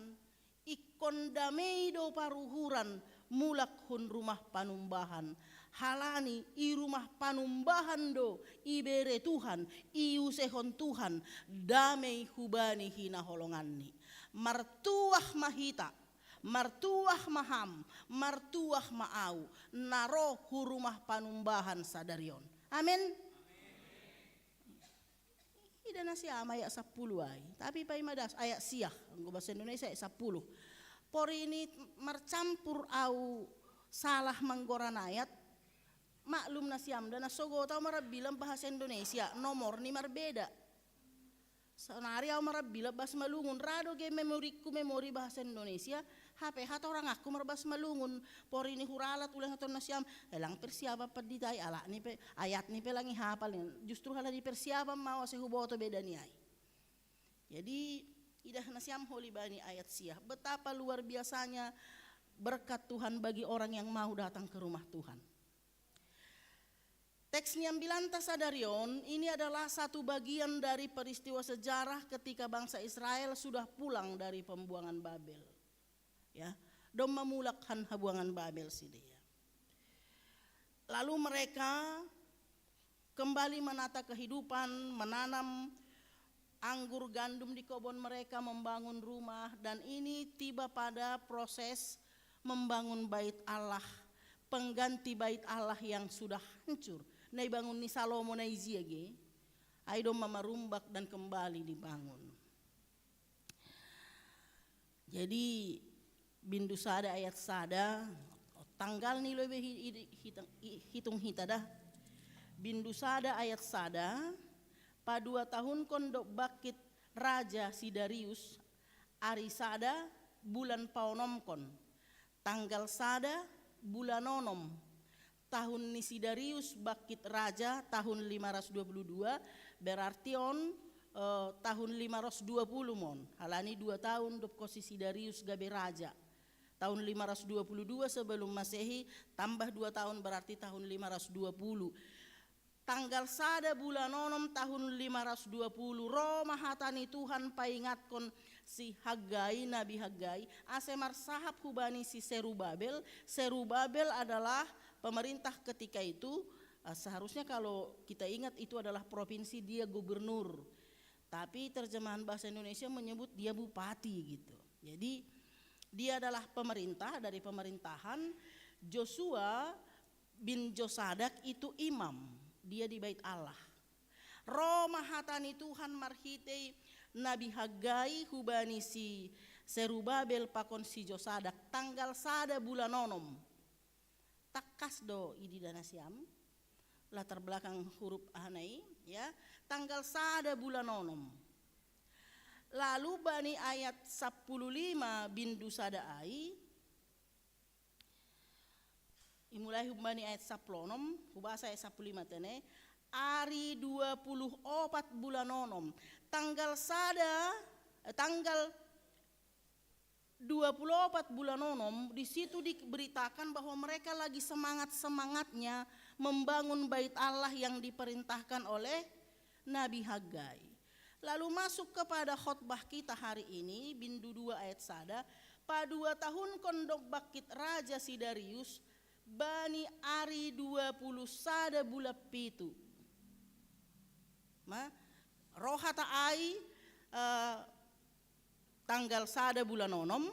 ikon damei do paruhuran, mulak hun rumah panumbahan. Halani i rumah panumbahan do, ibere Tuhan, iusehon Tuhan, damai hubani hina holonganni. Martuah mahita, martuah maham, martuah maau, naro hurumah panumbahan sadarion. Amin. Ida nasi ayat 10 ay, tapi pai madas ayat siah, anggo bahasa Indonesia ayat 10. Pori ini mercampur au salah manggoran ayat, maklum nasiam dan nasogo tau marab bilang bahasa Indonesia nomor ni marbeda. Senari au marab bilang bahasa Malungun rado ge memori bahasa Indonesia HP hata orang aku marbas Malungun pori ini huralat ulang atau nasiam elang persiapan peditai ala ni pe ayat ni pe langi hafal justru hala di persiapan mau sehuboto beda ni ai. Jadi idah nasiam holi bani ayat siah betapa luar biasanya berkat Tuhan bagi orang yang mau datang ke rumah Tuhan. Teks Niambilanta Sadarion ini adalah satu bagian dari peristiwa sejarah ketika bangsa Israel sudah pulang dari pembuangan Babel. Ya, dom memulakkan habuangan Babel si dia. Lalu mereka kembali menata kehidupan, menanam anggur gandum di kebun mereka, membangun rumah, dan ini tiba pada proses membangun bait Allah, pengganti bait Allah yang sudah hancur. Nai bangun ni Salomo na iziage, ay dom mamarumbak dan kembali dibangun. Jadi bindu sada ayat sada, tanggal ni lebih hitung hitada. Bindu sada ayat sada, pa 2 tahun kondok bakit Raja si Darius, ari sada bulan paunom kon, tanggal sada bulan onom. Tahun ni si Darius bakit raja tahun 522 berarti on tahun 520 mon halani 2 tahun dop posisi Darius gabe raja tahun 522 sebelum Masehi tambah 2 tahun berarti tahun 520 tanggal sada bulan onom tahun 520 Roma hatani Tuhan paingatkon si Hagai Nabi Hagai asemar sahab hubani si Serubabel adalah pemerintah ketika itu. Seharusnya kalau kita ingat itu adalah provinsi, dia gubernur, tapi terjemahan bahasa Indonesia menyebut dia bupati gitu. Jadi dia adalah pemerintah dari pemerintahan. Joshua bin Josadak itu imam, dia di bait Allah. Roma hatani Tuhan marhitei Nabi Hagai hubani si Serubabel pakon si Josadak tanggal sada bulan onom. Takas do idi danasiam latar belakang huruf hanai ya tanggal sada bulan onom. Lalu bani ayat 15 bindu sada ai imulai bani ayat 10 hubasa ayat 15 tene ari 24 bulan onom tanggal sada tanggal 24 bulan onom di situ diberitakan bahwa mereka lagi semangat-semangatnya membangun bait Allah yang diperintahkan oleh Nabi Hagai. Lalu masuk kepada khotbah kita hari ini bindu 2 ayat sada pa 2 tahun kondok bakit Raja si Darius bani ari 20 sada bulan pitu. Rohata ai tanggal sada bulan onom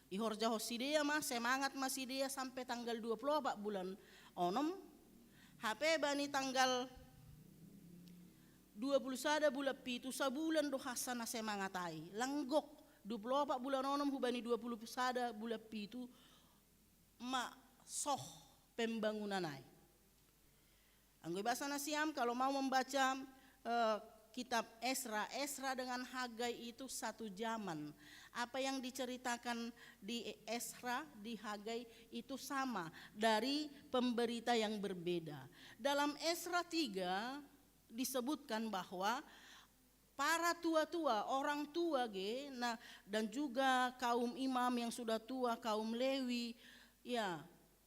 ihorja hosidia mah semangat masih dia sampai tanggal 24 bulan onom HP bani tanggal 20 sada bulan pitu sabulan do hasana semangat ai langgok 24 bulan onom hubani 20 sada bulan pitu ma soh pembangunan ai. Anggo bahasa nasiam kalau mau membaca kitab Esra dengan Hagai itu satu zaman. Apa yang diceritakan di Esra, di Hagai itu sama dari pemberita yang berbeda. Dalam Esra 3 disebutkan bahwa para tua-tua, orang tua dan juga kaum imam yang sudah tua, kaum Lewi, ya,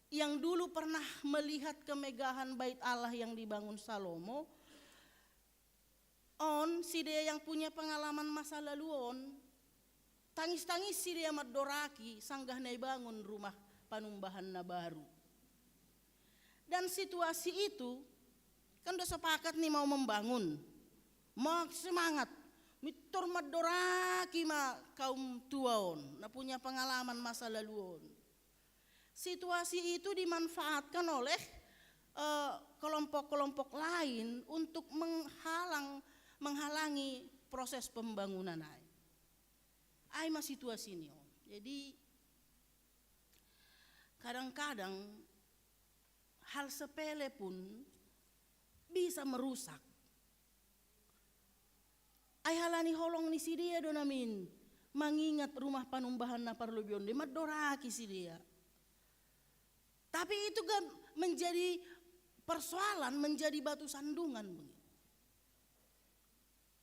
yang dulu pernah melihat kemegahan bait Allah yang dibangun Salomo, si dia yang punya pengalaman masa lalu tangis-tangis si dia madoraki sanggah na bangun rumah panumbahan na baru. Dan situasi itu kan udah sepakat nih mau membangun, mau semangat, mitor madoraki kaum tuaon, na punya pengalaman masa lalu. Situasi itu dimanfaatkan oleh kelompok-kelompok lain untuk menghalangi proses pembangunan. Ai mas situasi ini. Jadi kadang-kadang hal sepele pun bisa merusak. Ai halani holong ni si dia donamin mengingat rumah panumbahan na parlobion de madoraki si dia. Tapi itu menjadi persoalan, menjadi batu sandungan.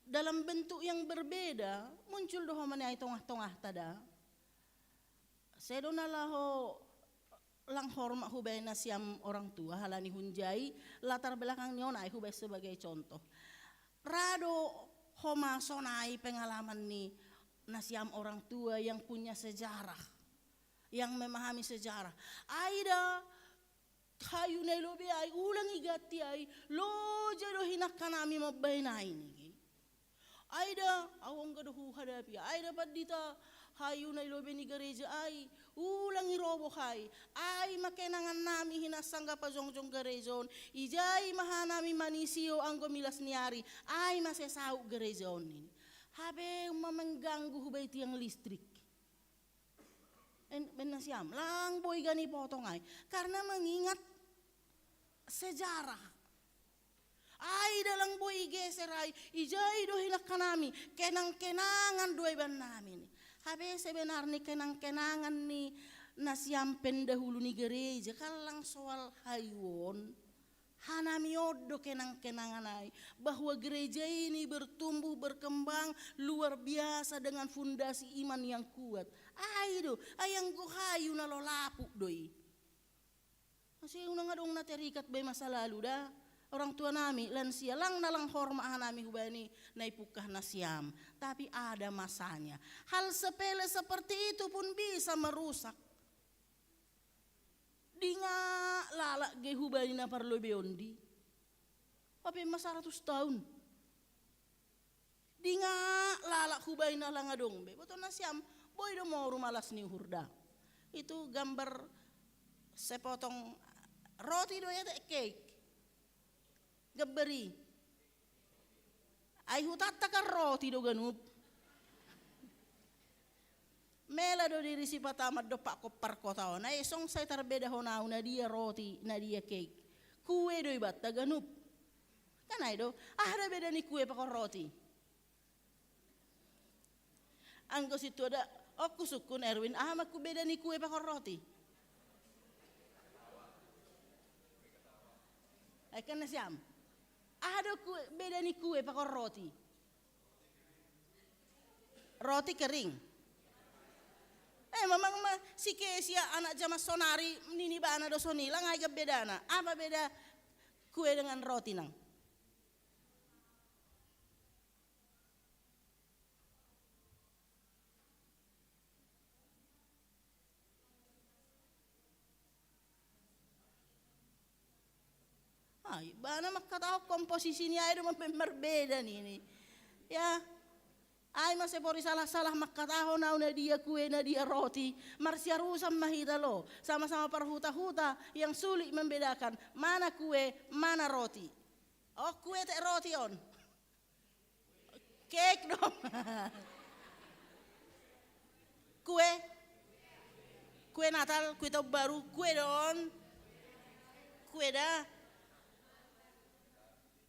Dalam bentuk yang berbeda, muncul dohomane ay tongah-tongah tada. Saya donalaho lang hormat hubay na siam orang tua, halani hunjai, latar belakang niyon ay hubay sebagai contoh. Rado homa sonai pengalaman ni nasiam orang tua yang punya sejarah, yang memahami sejarah. Aida kayu na lobi ay ulang igati ay lo jado hinak kanami mabay na ini. Aida awang gaduhu hadapi. Aida padita hayu na lobi ni gereja ay ulang irobo hay. Ay makenangan nami hinasangga pa jongjong gerezon. Ijay mahanami manisio ang gomilas niari. Ay masesau gerezon ini. Habe mengganggu hubay tiang listrik. Menasiam lang boy gani potong ay karena mengingat sejarah. Ay dalang boy geser ay ijay do hinak kanami kenang-kenangan doy ban namin. Habe sebenarnya kenang-kenangan ni nasiam pendahulu ni gereja kalang soal hayun. Hanami odo kenang-kenangan ay bahwa gereja ini bertumbuh berkembang luar biasa dengan fundasi iman yang kuat. Ay do, ayang guhayu na lolapuk doi. Masih unang adong na terikat bay masa lalu dah. Orang tua nami lansia lang nalang hormahan nami hubani naipukah nasiam. Tapi ada masanya. Hal sepele seperti itu pun bisa merusak. Dinga lala gehubani na parlo beondi. Apa masa 100 tahun. Dinga lala hubani na lang adong be. Betul nasiam boy do mau rumalas ni hurda. Itu gambar sepotong roti do ya cake. Gabberi. Ay hutatta kan roti do ganup. Mela do diri si patamat do pak kopar kota na esong saya terbeda honau na dia roti na dia cake. Kue do ibat ganup. Kan ay do ada beda ni kue pakon roti. Anggo situ ada aku sukun Erwin maku beda ni kue pakon roti. Ay kan nasiam. Ada kue beda ni kue pakon roti. Roti kering. Memang si Kesia anak jama sonari nini bana do sonila ngai bedana. Apa beda kue dengan roti nang? Ay, bana makataw komposisi ni ay do berbeda nih. Ya. Ay masepori salah-salah makataho na dia kue na dia roti. Marsiarusan mahidalo. Sama-sama perhuta-huta yang sulit membedakan mana kue, mana roti. Oh kue teh roti on. Cake dong. Kue. Kue Natal, kue tahun baru, kue don. Kue dah.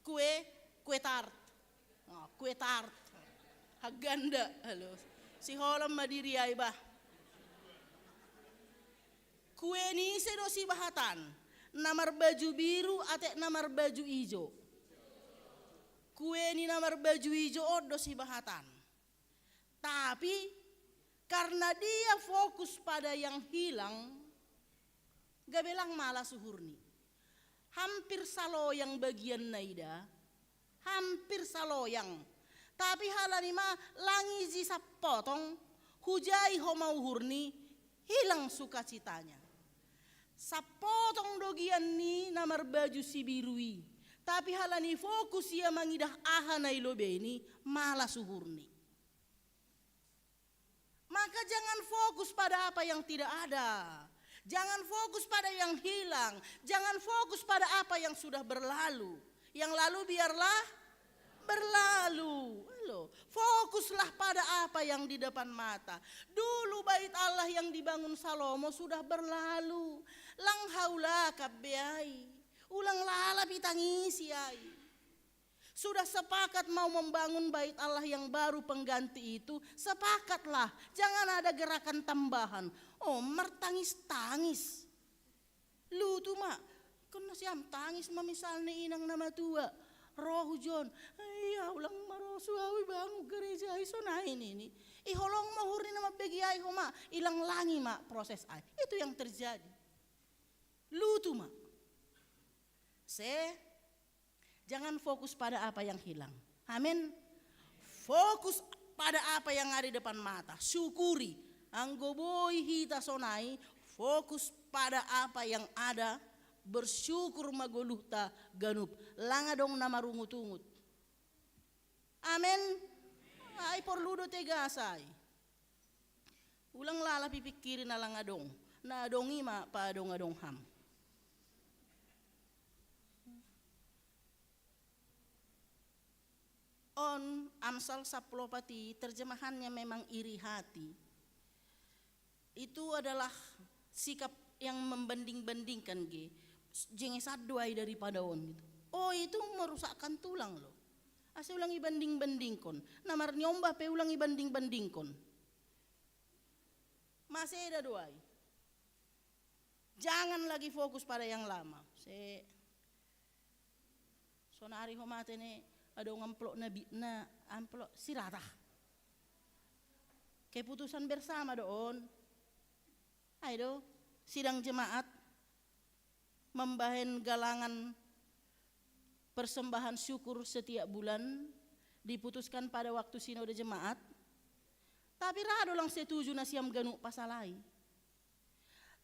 Kue tart. Oh, kue tart. Haganda, halo. Si holam madiri ay ba? Kue ni sedo si bahatan. Namar baju biru ate namar baju ijo. Kue ni namar baju ijo odo si bahatan. Tapi karena dia fokus pada yang hilang, gabelang malas suhurni. Hampir saloyang bagian naida, hampir saloyang. Tapi halani ma langizi sapotong, hujai homau hurni, hilang sukacitanya. Sapotong dogian ni namar baju si birui, tapi halani fokus ia mangidah ahanai lobeni malas suhurni. Maka jangan fokus pada apa yang tidak ada. Jangan fokus pada yang hilang. Jangan fokus pada apa yang sudah berlalu. Yang lalu biarlah berlalu. Fokuslah pada apa yang di depan mata. Dulu bait Allah yang dibangun Salomo sudah berlalu. Lang haula kabbeai. Ulang lala pitangisi ai. Sudah sepakat mau membangun bait Allah yang baru pengganti itu, sepakatlah. Jangan ada gerakan tambahan. Oh, mertangis-tangis. Lu tuh mak, kena siam tangis misalnya inang nama tua. Roh John, iya ulang marosu awi bangun gereja iso nah ini. Iholong mahuri nama begi ai homa, ilang langi mak proses ai. Itu yang terjadi. Lu tuh mak. Jangan fokus pada apa yang hilang. Amin. Fokus pada apa yang ada di depan mata. Syukuri. Anggoboi hita sonai. Fokus pada apa yang ada. Bersyukur magoluhta ganup. Langa dong nama rungut-ungut. Amin. Ay porludo tegasay. Ulang lala pipikirin na langa dong. Na dong ima pa dong adong ham. On Amsal 10 pati terjemahannya memang iri hati. Itu adalah sikap yang membanding-bandingkan jenges aduai daripada on gitu. Oh itu merusakkan tulang loh. Asa ulang ibanding-bandingkon. Namar nyombah pe ulang ibanding-bandingkon. Masih ada duai. Jangan lagi fokus pada yang lama. Sonari homate ne ada ngamplok na amplok sirata. Keputusan bersama doon. Ayo sidang jemaat membahen galangan persembahan syukur setiap bulan diputuskan pada waktu sinode jemaat. Tapi rado lang setuju na siam ganu pasalai.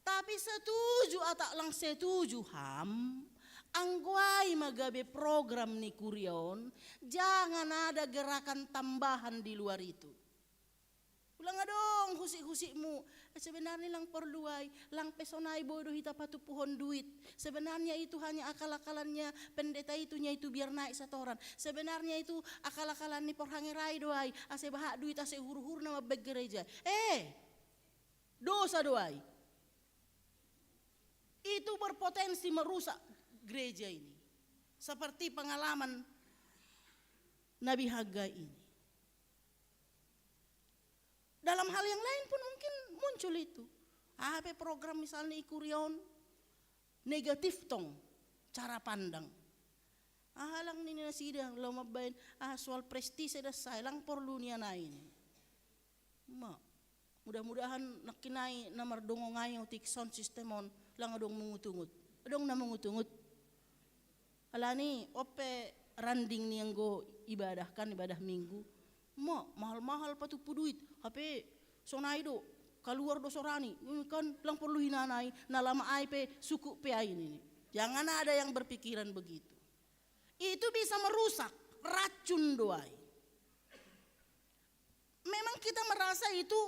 Tapi setuju atak lang setuju ham. Angguai magabe program ni kurion, jangan ada gerakan tambahan di luar itu. Ulang dong husik-husikmu. Sebenarnya lang perluai, lang pesonai bodoh hita patu pohon duit. Sebenarnya itu hanya akal-akalannya pendeta itunya itu biar naik setoran. Sebenarnya itu akal-akalan ni porhangerai doai, ase bahak duit ase hur-hur nama beg gereja. Dosa doai. Itu berpotensi merusak gereja ini. Seperti pengalaman Nabi Hagai ini. Dalam hal yang lain pun mungkin muncul itu. Apa program misalnya ikurion negatif tong cara pandang. Halang ni sidang lo mabain soal prestise dah sayang perlu niya nain. Mudah-mudahan nakinai namar dongongai utik sound systemon lang adong mengutungut. Adong na mengutungut. Alani ope randing ni yang go ibadahkan ibadah minggu. Mahal-mahal patu puduit. Hape sonai do keluar do sorani. Kan lang perlu hinanai nalama ai pe suku pe ai ini. Jangan ada yang berpikiran begitu. Itu bisa merusak racun doai. Memang kita merasa itu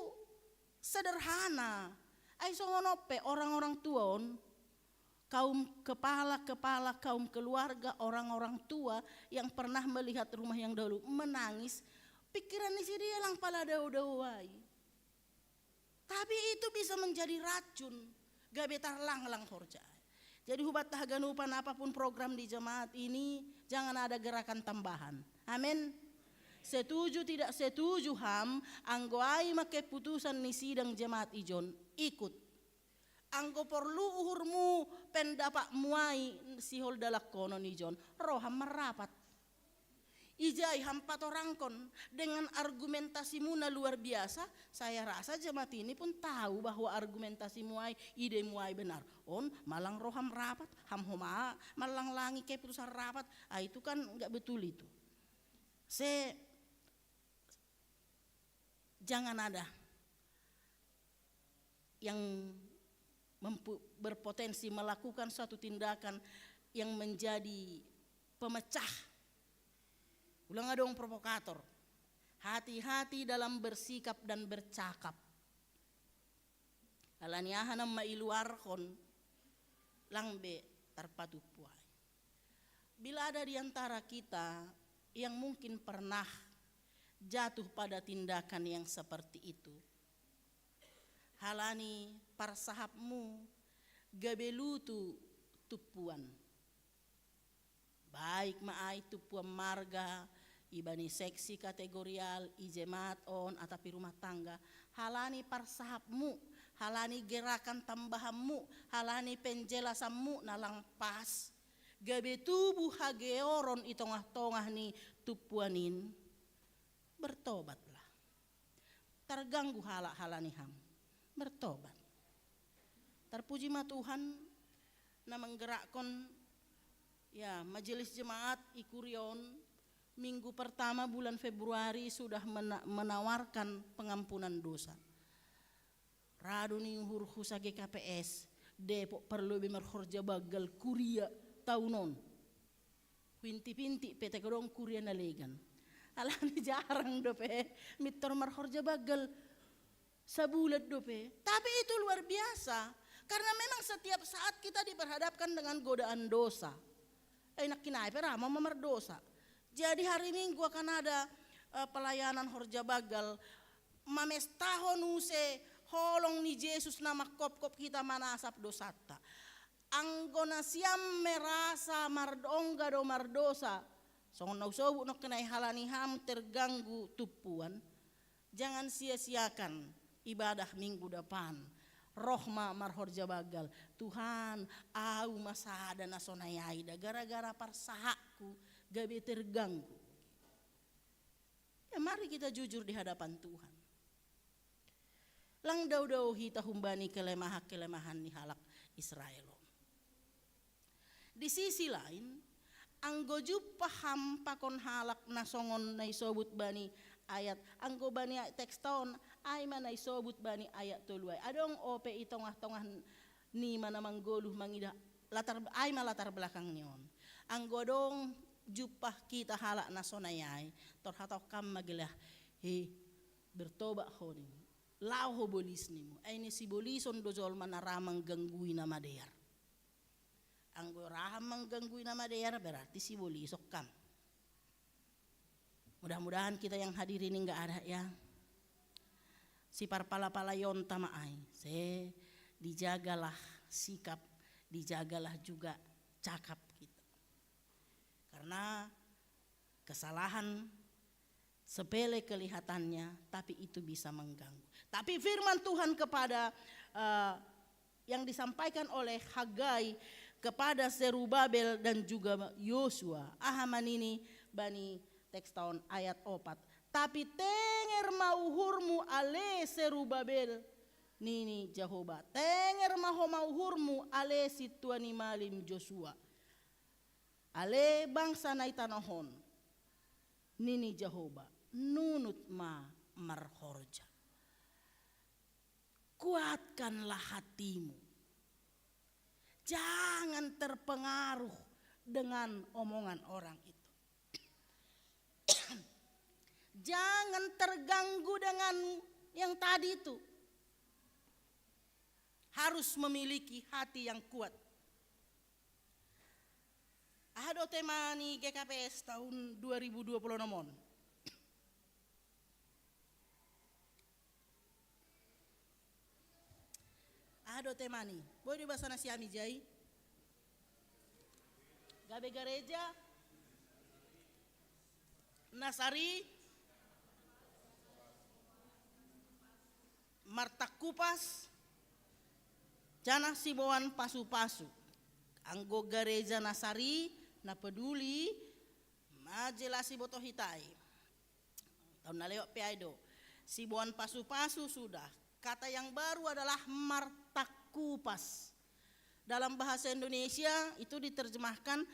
sederhana. Ai songonope orang-orang tuon kaum kepala-kepala, kaum keluarga, orang-orang tua yang pernah melihat rumah yang dahulu menangis, pikiran isi dia lang pala dau-dauai. Tapi itu bisa menjadi racun, gabetar lang horja. Jadi hubat tahaganupan apapun program di jemaat ini, jangan ada gerakan tambahan. Amin. Setuju tidak setuju ham, anggoai make putusan ni sidang jemaat ijon, ikut. Anggo perlu uhurmu pendapat muai sihol dalak kono ni John roham merapat. Ijai hampat orangkon dengan argumentasimu na luar biasa. Saya rasa jemaat ini pun tahu bahwa argumentasimu ay idemu ay benar. On malang roham rapat, ham homa malang langi keputusan rapat. Itu kan nggak betul itu. Jangan ada yang berpotensi melakukan suatu tindakan yang menjadi pemecah. Ulang adong provokator. Hati-hati dalam bersikap dan bercakap. Alaniahan ang mailuarkon langbe tarpatupuay. Bila ada di antara kita yang mungkin pernah jatuh pada tindakan yang seperti itu, halani parsahapmu gabelutu tupuan. Baik maay tupuan marga, ibani seksi kategorial, ijemat on atapi rumah tangga. Halani parsahapmu, halani gerakan tambahanmu, halani penjelasanmu nalang pas. Gabe tubuh hageoron itongah-tongah ni tupuanin. Bertobatlah. Terganggu halak-halani ham. Bertobat. Terpuji ma Tuhan na menggerakkan ya majelis jemaat Ikurion minggu pertama bulan Februari sudah menawarkan pengampunan dosa. Radu ni hur husage KPS Depok perlu bimarhorja bagal kuria taunon. Pinti-pinti PT Gedong kuria nalegan. Alani jarang dope mitor marhorja bagal sabulat dope. Tapi itu luar biasa karena memang setiap saat kita diperhadapkan dengan godaan dosa. Enak kinai perama memerdosa. Jadi hari Minggu akan ada pelayanan horja bagal. Mames tahun use holong ni Yesus nama kop-kop kita manasap dosata. Anggona siam merasa mardongga do mardosa. Songon nausobu nok kenai halani ham terganggu tupuan. Jangan sia-siakan ibadah minggu depan. Rohma marhorja bagal. Tuhan au masada nasonayaida gara-gara parsahaku gabe terganggu. Ya mari kita jujur di hadapan Tuhan. Lang daw-daw hita humbani kelemahan ni halak Israel. Di sisi lain, anggoju paham pakon halak nasongon na isobut bani ayat anggo bani teks tahun ay man ay sobut bani ayat tuluay adong ope itongah-tongah ni mana manggoluh mangida latar ay malatar belakang niyon anggo dong jupah kita halak nasonayay torhataw kam magilah bertobat honing lao bolis nimu ay ni si bolison dozol manaramang gangguin na madear anggo rahamang gangguin na madear berarti si bolisok kam. Mudah-mudahan kita yang hadirin ini enggak ada ya. Si parpala-pala yon tamaay. Dijagalah sikap, dijagalah juga cakap kita. Karena kesalahan sepele kelihatannya, tapi itu bisa mengganggu. Tapi firman Tuhan kepada yang disampaikan oleh Hagai kepada Zerubabel dan juga Yosua. Ahaman ini bani teks tahun ayat 4. Tapi tenger mauhurmu ale Zerubabel nini Jehovah. Tenger mauhurmu ale situani malim Joshua. Ale bangsa na itanahon nini Jehovah. Nunut ma marhorja. Kuatkanlah hatimu. Jangan terpengaruh dengan omongan orang itu. Jangan terganggu dengan yang tadi itu. Harus memiliki hati yang kuat. Ada tema ni GKPS tahun 2020 nomon. Ada tema ni. Boleh dibahas nasi ami jai. Gabe gereja. Nasari. Martak kupas. Jana siboan pasu-pasu. Anggo gereja Nasari na peduli majelasi boto hitai. Tahun na lewat piaido. Sibuan pasu-pasu sudah. Kata yang baru adalah martakupas. Dalam bahasa Indonesia itu diterjemahkan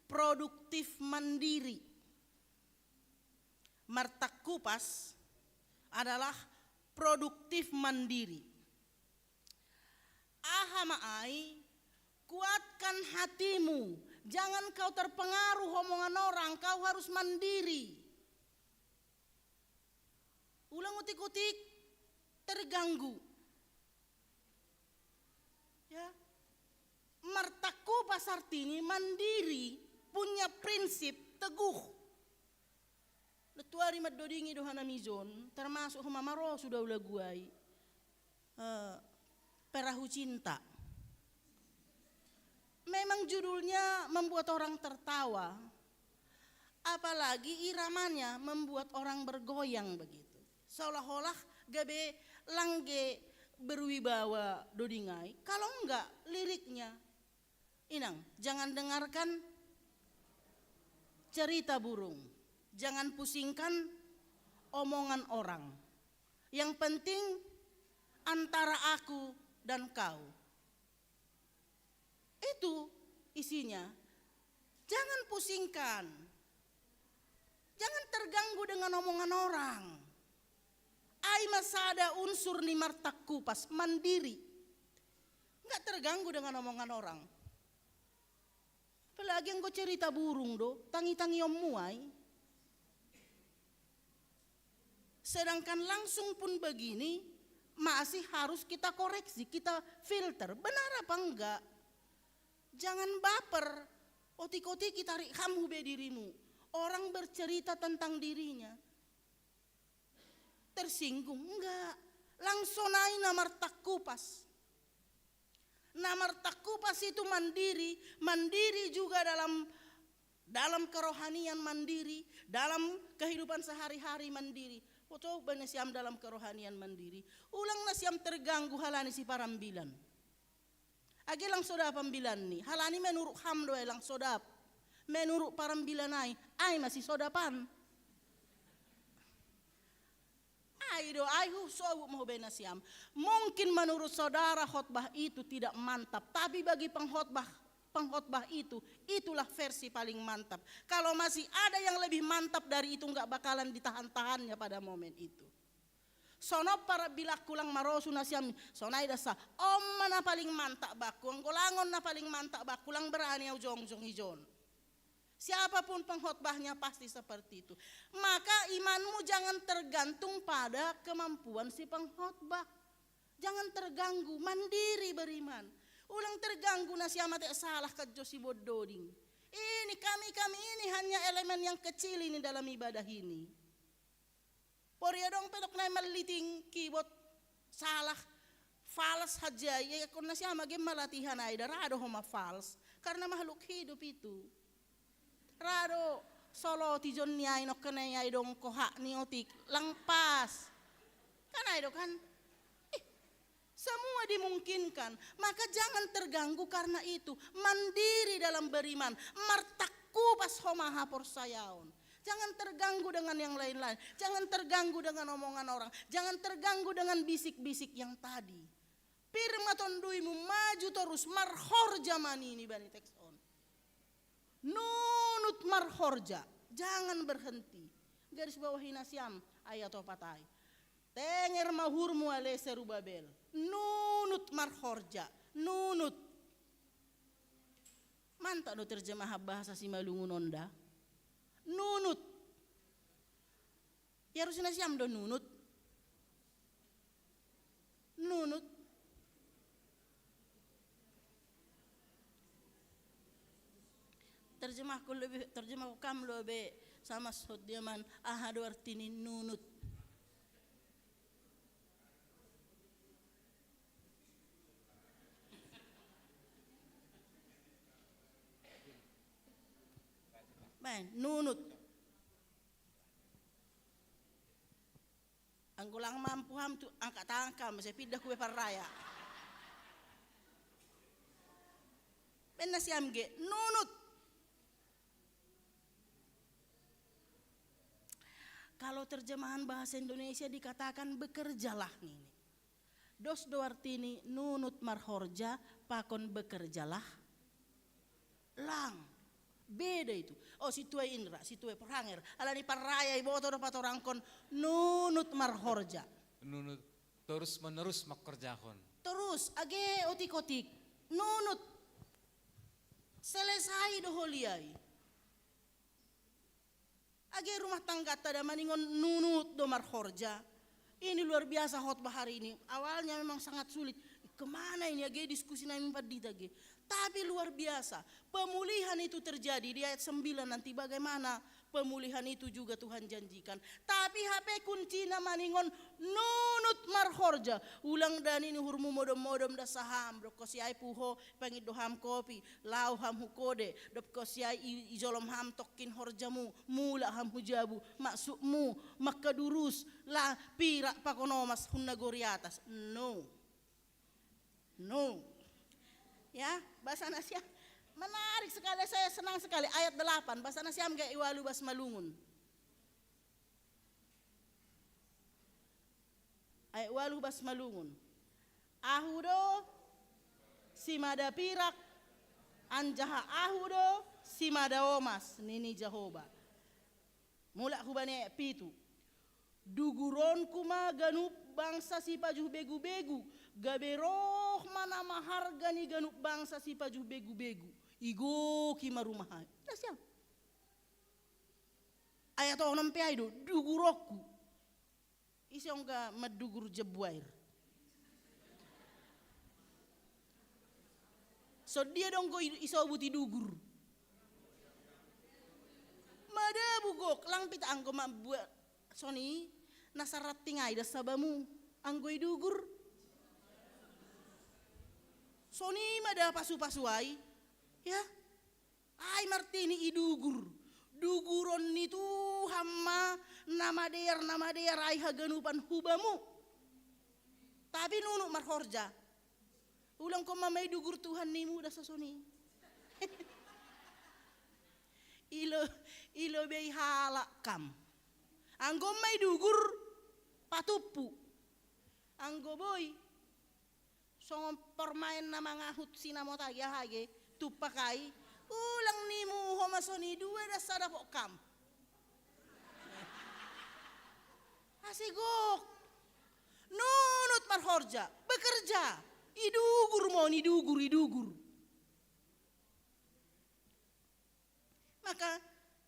produktif mandiri. Martakupas adalah produktif mandiri. Ahamaai, kuatkan hatimu. Jangan kau terpengaruh omongan orang, kau harus mandiri. Ulang utik-utik terganggu. Ya. Martakupas artinya mandiri, punya prinsip teguh. Letuari madodingi dohana mizon, termasuk humamaro sudah ulah guai. Perahu cinta. Memang judulnya membuat orang tertawa. Apalagi iramanya membuat orang bergoyang begitu. Seolah-olah gabe langge berwibawa dodingai. Kalau enggak liriknya, inang, jangan dengarkan cerita burung. Jangan pusingkan omongan orang. Yang penting antara aku dan kau. Itu isinya. Jangan pusingkan. Jangan terganggu dengan omongan orang. Ai masada unsur ni martakupas, mandiri. Enggak terganggu dengan omongan orang. Apalagi yang gue cerita burung do, tangi-tangi om muai. Sedangkan langsung pun begini, masih harus kita koreksi, kita filter. Benar apa enggak? Jangan baper, otik-otik tarik kamu be dirimu. Orang bercerita tentang dirinya. Tersinggung, enggak. Langsung naik namar takupas. Namar takupas itu mandiri. Mandiri juga dalam kerohanian mandiri. Dalam kehidupan sehari-hari mandiri. Foto benesiam dalam kerohanian mandiri. Ulang nasiam terganggu halani si parambilan. Agi lang sodap pambilan ni. Halani menurut hamdo lang sodap. Menurut parambilan ay masih sodapan. Ay so mau benesiam. Mungkin menurut saudara khotbah itu tidak mantap, tapi bagi pengkhotbah itu, itulah versi paling mantap. Kalau masih ada yang lebih mantap dari itu, nggak bakalan ditahan-tahannya pada momen itu. Sono para bilak kulang marosu nasiam, sonai dasa, om mana paling mantap baku, anggolangon na paling mantap baku, kulang berani au jong hijon. Siapapun pengkhotbahnya pasti seperti itu. Maka imanmu jangan tergantung pada kemampuan si pengkhotbah. Jangan terganggu, mandiri beriman. Ulang terganggu nasi amat salah ke Josi Bododing. Ini kami ini hanya elemen yang kecil ini dalam ibadah ini. Poria dong pedok na meliting keyboard salah fals haja ya kun nasi ama game malatihan ay darado homa fals karena makhluk hidup itu. Rado solo tijon niay no kenay ay dong koha ni otik langpas. Kan ay do kan? Semua dimungkinkan, maka jangan terganggu karena itu. Mandiri dalam beriman, martakupas homaha porsayaon. Jangan terganggu dengan yang lain-lain, jangan terganggu dengan omongan orang, jangan terganggu dengan bisik-bisik yang tadi. Pirma tonduimu maju terus marhorja manini bani tekson. Nunut marhorja, jangan berhenti. Garis bawahi nasiam ayat opatai. Tenger mahurmu ale serubabel. Nunut marhorja, nunut. Mantap do terjemah bahasa si Malungun Onda. Nunut. Ya harusnya siam do nunut. Nunut. Terjemah kam lebih sama sodiaman ahadu artini nunut. Nunut. Ang kulang mampu ham tu angkat tangka masih pindah kue paraya. Ben nasi amge nunut. Kalau terjemahan bahasa Indonesia dikatakan bekerjalah nih. Dos do artini nunut marhorja pakon bekerjalah lang. Beda itu. Oh si tuai indra, si tuai perhanger. Alani paraya ibu atau dapat orang kon nunut marhorja. Nunut terus menerus makerjahon. Terus age otik-otik nunut selesai doholiai. Age rumah tangga tada maningon nunut do marhorja. Ini luar biasa khotbah hari ini. Awalnya memang sangat sulit. Kemana ini age diskusi namin padita age. Tapi luar biasa. Pemulihan itu terjadi di ayat 9 nanti bagaimana pemulihan itu juga Tuhan janjikan. Tapi HP kunci nama ningon nunut marhorja. Ulang dan ini hurmu modom-modom da saham. Dok kosiai puho pengit doham kopi. Lau ham hukode. Dok kosiai izolom ham tokin horjamu. Mula ham hujabu. Maksudmu makadurus. La pirak pakonomas hunnagori atas. No. Ya, bahasa Nasia menarik sekali, saya senang sekali. Ayat 8, bahasa Nasia gak iwalu bas malungun. Ayat walu bas malungun. Ahudo simada pirak anjaha ahudo simada omas nini Jehoba. Mula hubane pitu. Duguron kuma ganup bangsa si pajuh begu-begu. Gaberoh mana maharga ni ganup bangsa si pajuh begu-begu. Igo kima rumahan. Nah siap. Ayat orang nampai itu duguroku. Isyong ka madugur jebuair. So dia dong go iso buti dugur. Madabu gok lang pita angko mabuat soni nasarat tingai da sabamu anggoy dugur. Soni mada pasu-pasuai ya. Ay martini idugur. Duguron itu hamma nama dear ay haganupan hubamu. Tapi nunuk marhorja. Ulang ko mamay dugur Tuhan nimu da sasoni. Ilo bei halak kam. Anggo may dugur patupu. Anggo boy song permain na mga hut sinamota hage tupakai ulang nimu homasoni dua da sada po kam. Asigok. Nunut marhorja, bekerja. Idugur mo idugur. Maka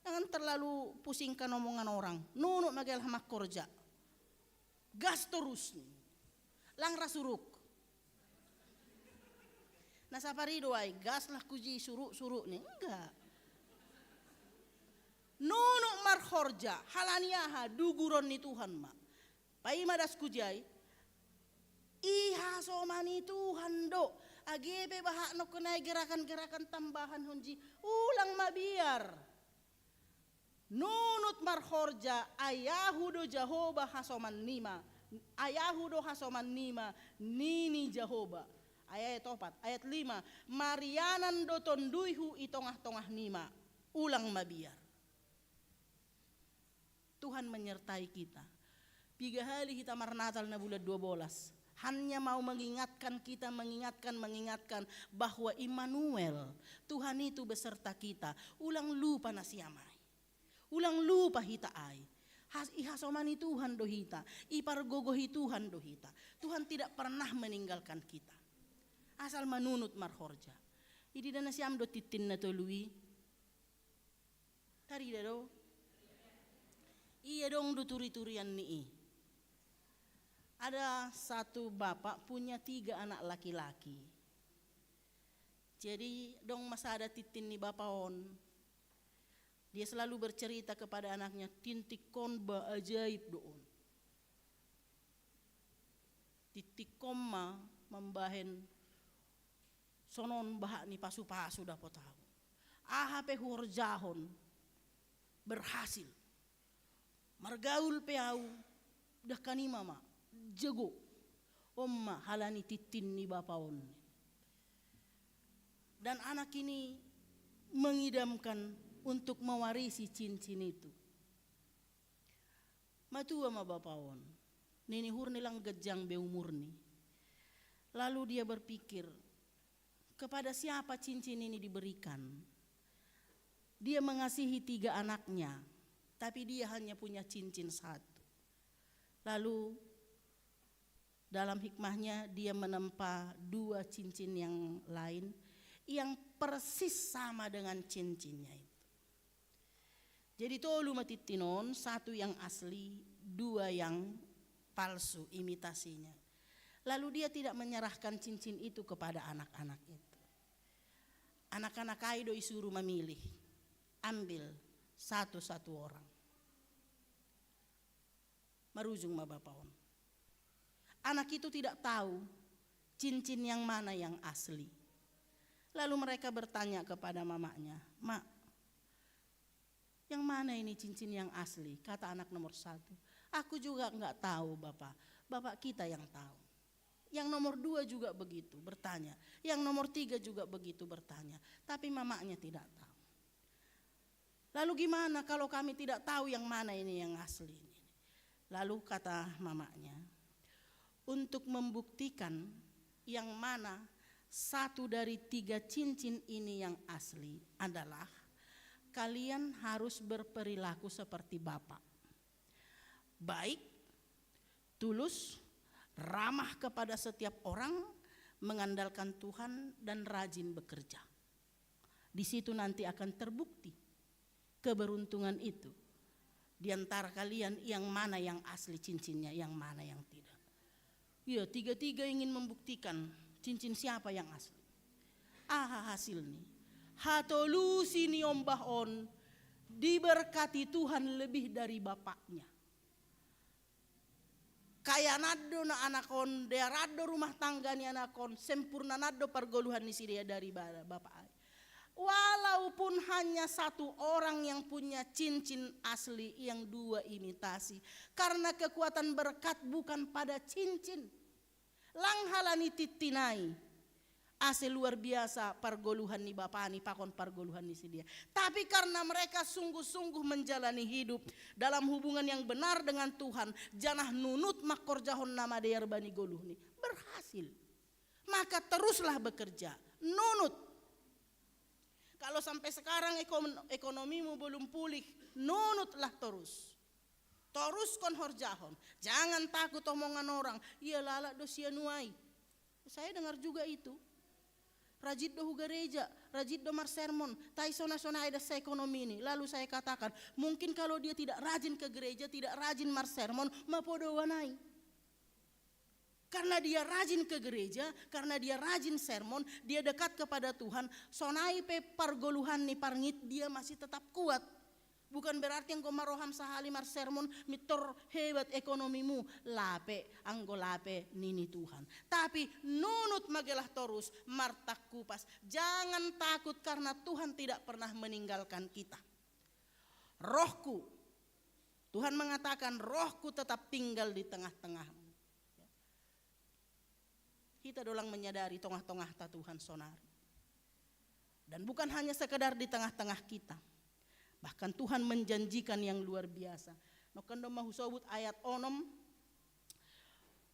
jangan terlalu pusingkan omongan orang. Nunut magel hamak korja. Gas terus. Lang rasuruk. Nasa parido ay gas lah kuji suruk nih. Enggak. Nunuk marhorja. Halaniaha duguron ni Tuhan ma. Paimadas kujay. Iha somani Tuhan do. Agebe bahak no kenai gerakan-gerakan tambahan honji. Ulang mabiar. Nunut marhorja ayahudo Jehoba hasoman nima. Ayahudo hasoman nima nini Jehoba. Ayat 4, ayat 5. Marianan do tonduihu itongah-tongah nima. Ulang mabiar. Tuhan menyertai kita. 3 hari kita marnatal na bulan 12. Hanya mau mengingatkan kita, mengingatkan bahwa Immanuel, Tuhan itu beserta kita. Ulang lupa nasiamai. Ulang lupa hita ai. Ihasomani Tuhan dohita. Ipargogohi Tuhan dohita. Tuhan tidak pernah meninggalkan kita. Asal manunut marhorja. Idi dana siam do titin na tolui. Tari do. Iya dong do turi-turian ni. Ada satu bapak punya 3 anak laki-laki. Jadi dong masa ada titin ni bapaon. Dia selalu bercerita kepada anaknya tintikon ba ajaib doon. Titikom ma membahen sonon bahak ni pasu-pasu dapat tahu. Ahape hurjahon berhasil. Margaul peau dah kanima ma. Jago omma halani titin ni bapaon. Dan anak ini mengidamkan untuk mewarisi cincin itu. Matua ma bapaon. Nini hurni lang gejang beu murni. Lalu dia berpikir, kepada siapa cincin ini diberikan? Dia mengasihi 3 anaknya, tapi dia hanya punya cincin 1. Lalu dalam hikmahnya dia menempa 2 cincin yang lain yang persis sama dengan cincinnya itu. Jadi tolu matitinon, 1 yang asli, 2 yang palsu imitasinya. Lalu dia tidak menyerahkan cincin itu kepada anak-anak itu. Anak-anak Kaido disuruh memilih, ambil satu-satu orang. Marujung ma bapaon. Anak itu tidak tahu cincin yang mana yang asli. Lalu mereka bertanya kepada mamanya, "Mak, yang mana ini cincin yang asli?" Kata anak nomor 1, "Aku juga enggak tahu Bapak, Bapak kita yang tahu." Yang nomor 2 juga begitu bertanya, yang nomor 3 juga begitu bertanya, tapi mamanya tidak tahu. Lalu gimana kalau kami tidak tahu yang mana ini yang asli? Lalu kata mamanya, untuk membuktikan yang mana 1 dari 3 cincin ini yang asli adalah kalian harus berperilaku seperti Bapak. Baik, tulus, ramah kepada setiap orang, mengandalkan Tuhan dan rajin bekerja. Di situ nanti akan terbukti keberuntungan itu. Di antara kalian yang mana yang asli cincinnya, yang mana yang tidak. Ya, 3-3 ingin membuktikan cincin siapa yang asli. Hasil nih. Hatolu sini ombah on, diberkati Tuhan lebih dari bapaknya. Kaya nado na anakon, dearado rumah tangga ni anakon, sempurna nado pergoluhan ni si dia dari bapak. Walaupun hanya 1 orang yang punya cincin asli, yang 2 imitasi. Karena kekuatan berkat bukan pada cincin. Langhalani titinai. Asli luar biasa pergoluhan ni bapak ni pakon pergoluhan ni si dia. Tapi karena mereka sungguh-sungguh menjalani hidup dalam hubungan yang benar dengan Tuhan, janah nunut makorjahon nama dear bani goluh ni berhasil. Maka teruslah bekerja, nunut. Kalau sampai sekarang ekonomimu belum pulih, nunutlah terus. Terus kon horjahon. Jangan takut omongan orang. Iya lala dosia nuai. Saya dengar juga itu. Rajid do gereja, rajid do mar sermon, tai sona-sona ada sa ekonomi ini. Lalu saya katakan, mungkin kalau dia tidak rajin ke gereja, tidak rajin mar sermon, mapodo wanai. Karena dia rajin ke gereja, karena dia rajin sermon, dia dekat kepada Tuhan, sonai pe pargoluhan ni parngit, dia masih tetap kuat. Bukan berarti yang maroham sahali mar sermon mitor hebat ekonomimu, lape anggo lape nini Tuhan. Tapi nunut magelah terus martak kupas. Jangan takut karena Tuhan tidak pernah meninggalkan kita. Rohku, Tuhan mengatakan rohku tetap tinggal di tengah-tengahmu. Kita dolang menyadari tengah-tengah Tuhan sonari. Dan bukan hanya sekedar di tengah-tengah kita. Bahkan Tuhan menjanjikan yang luar biasa. Nokando mahusobut ayat 6.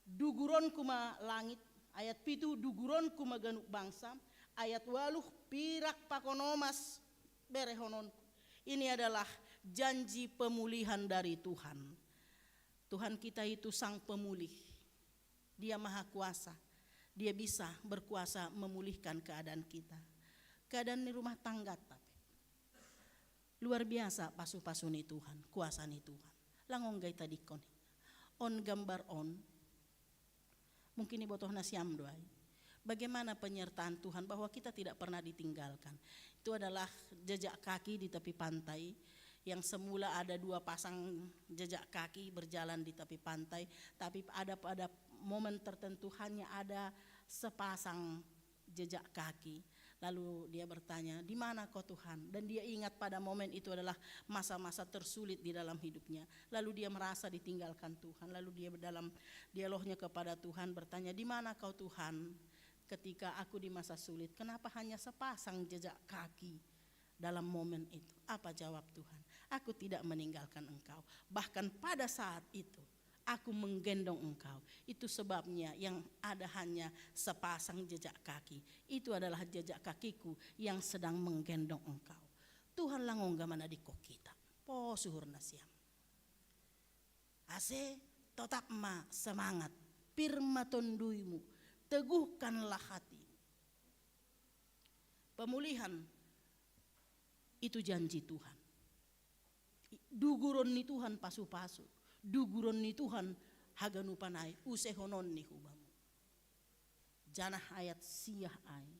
Duguron kuma langit. Ayat 7 duguron kuma ganuk bangsa. Ayat 8 pirak pakonomas berehonon. Ini adalah janji pemulihan dari Tuhan. Tuhan kita itu sang pemulih. Dia maha kuasa. Dia bisa berkuasa memulihkan keadaan kita. Keadaan di rumah tangga tapi luar biasa pasu-pasu ni Tuhan, kuasa ni Tuhan. Langong gay tadi kon. On gambar on. Mungkin ibotoh na siam doay. Bagaimana penyertaan Tuhan bahwa kita tidak pernah ditinggalkan. Itu adalah jejak kaki di tepi pantai. Yang semula ada 2 pasang jejak kaki berjalan di tepi pantai. Tapi ada pada momen tertentu hanya ada sepasang jejak kaki. Lalu dia bertanya, di mana kau Tuhan? Dan dia ingat pada momen itu adalah masa-masa tersulit di dalam hidupnya. Lalu dia merasa ditinggalkan Tuhan. Lalu dia dalam dialognya kepada Tuhan bertanya, di mana kau Tuhan ketika aku di masa sulit? Kenapa hanya sepasang jejak kaki dalam momen itu? Apa jawab Tuhan? Aku tidak meninggalkan engkau. Bahkan pada saat itu aku menggendong engkau. Itu sebabnya yang ada hanya sepasang jejak kaki. Itu adalah jejak kakiku yang sedang menggendong engkau. Tuhan langongga mana diko kita. Po suhur nasiam. Ase tetap ma semangat. Pirma tonduimu. Teguhkanlah hati. Pemulihan itu janji Tuhan. Duguron ni Tuhan pasu-pasu. Duguron ni Tuhan haganu panay usehonon ni hubamu. Janah ayat siyah ay.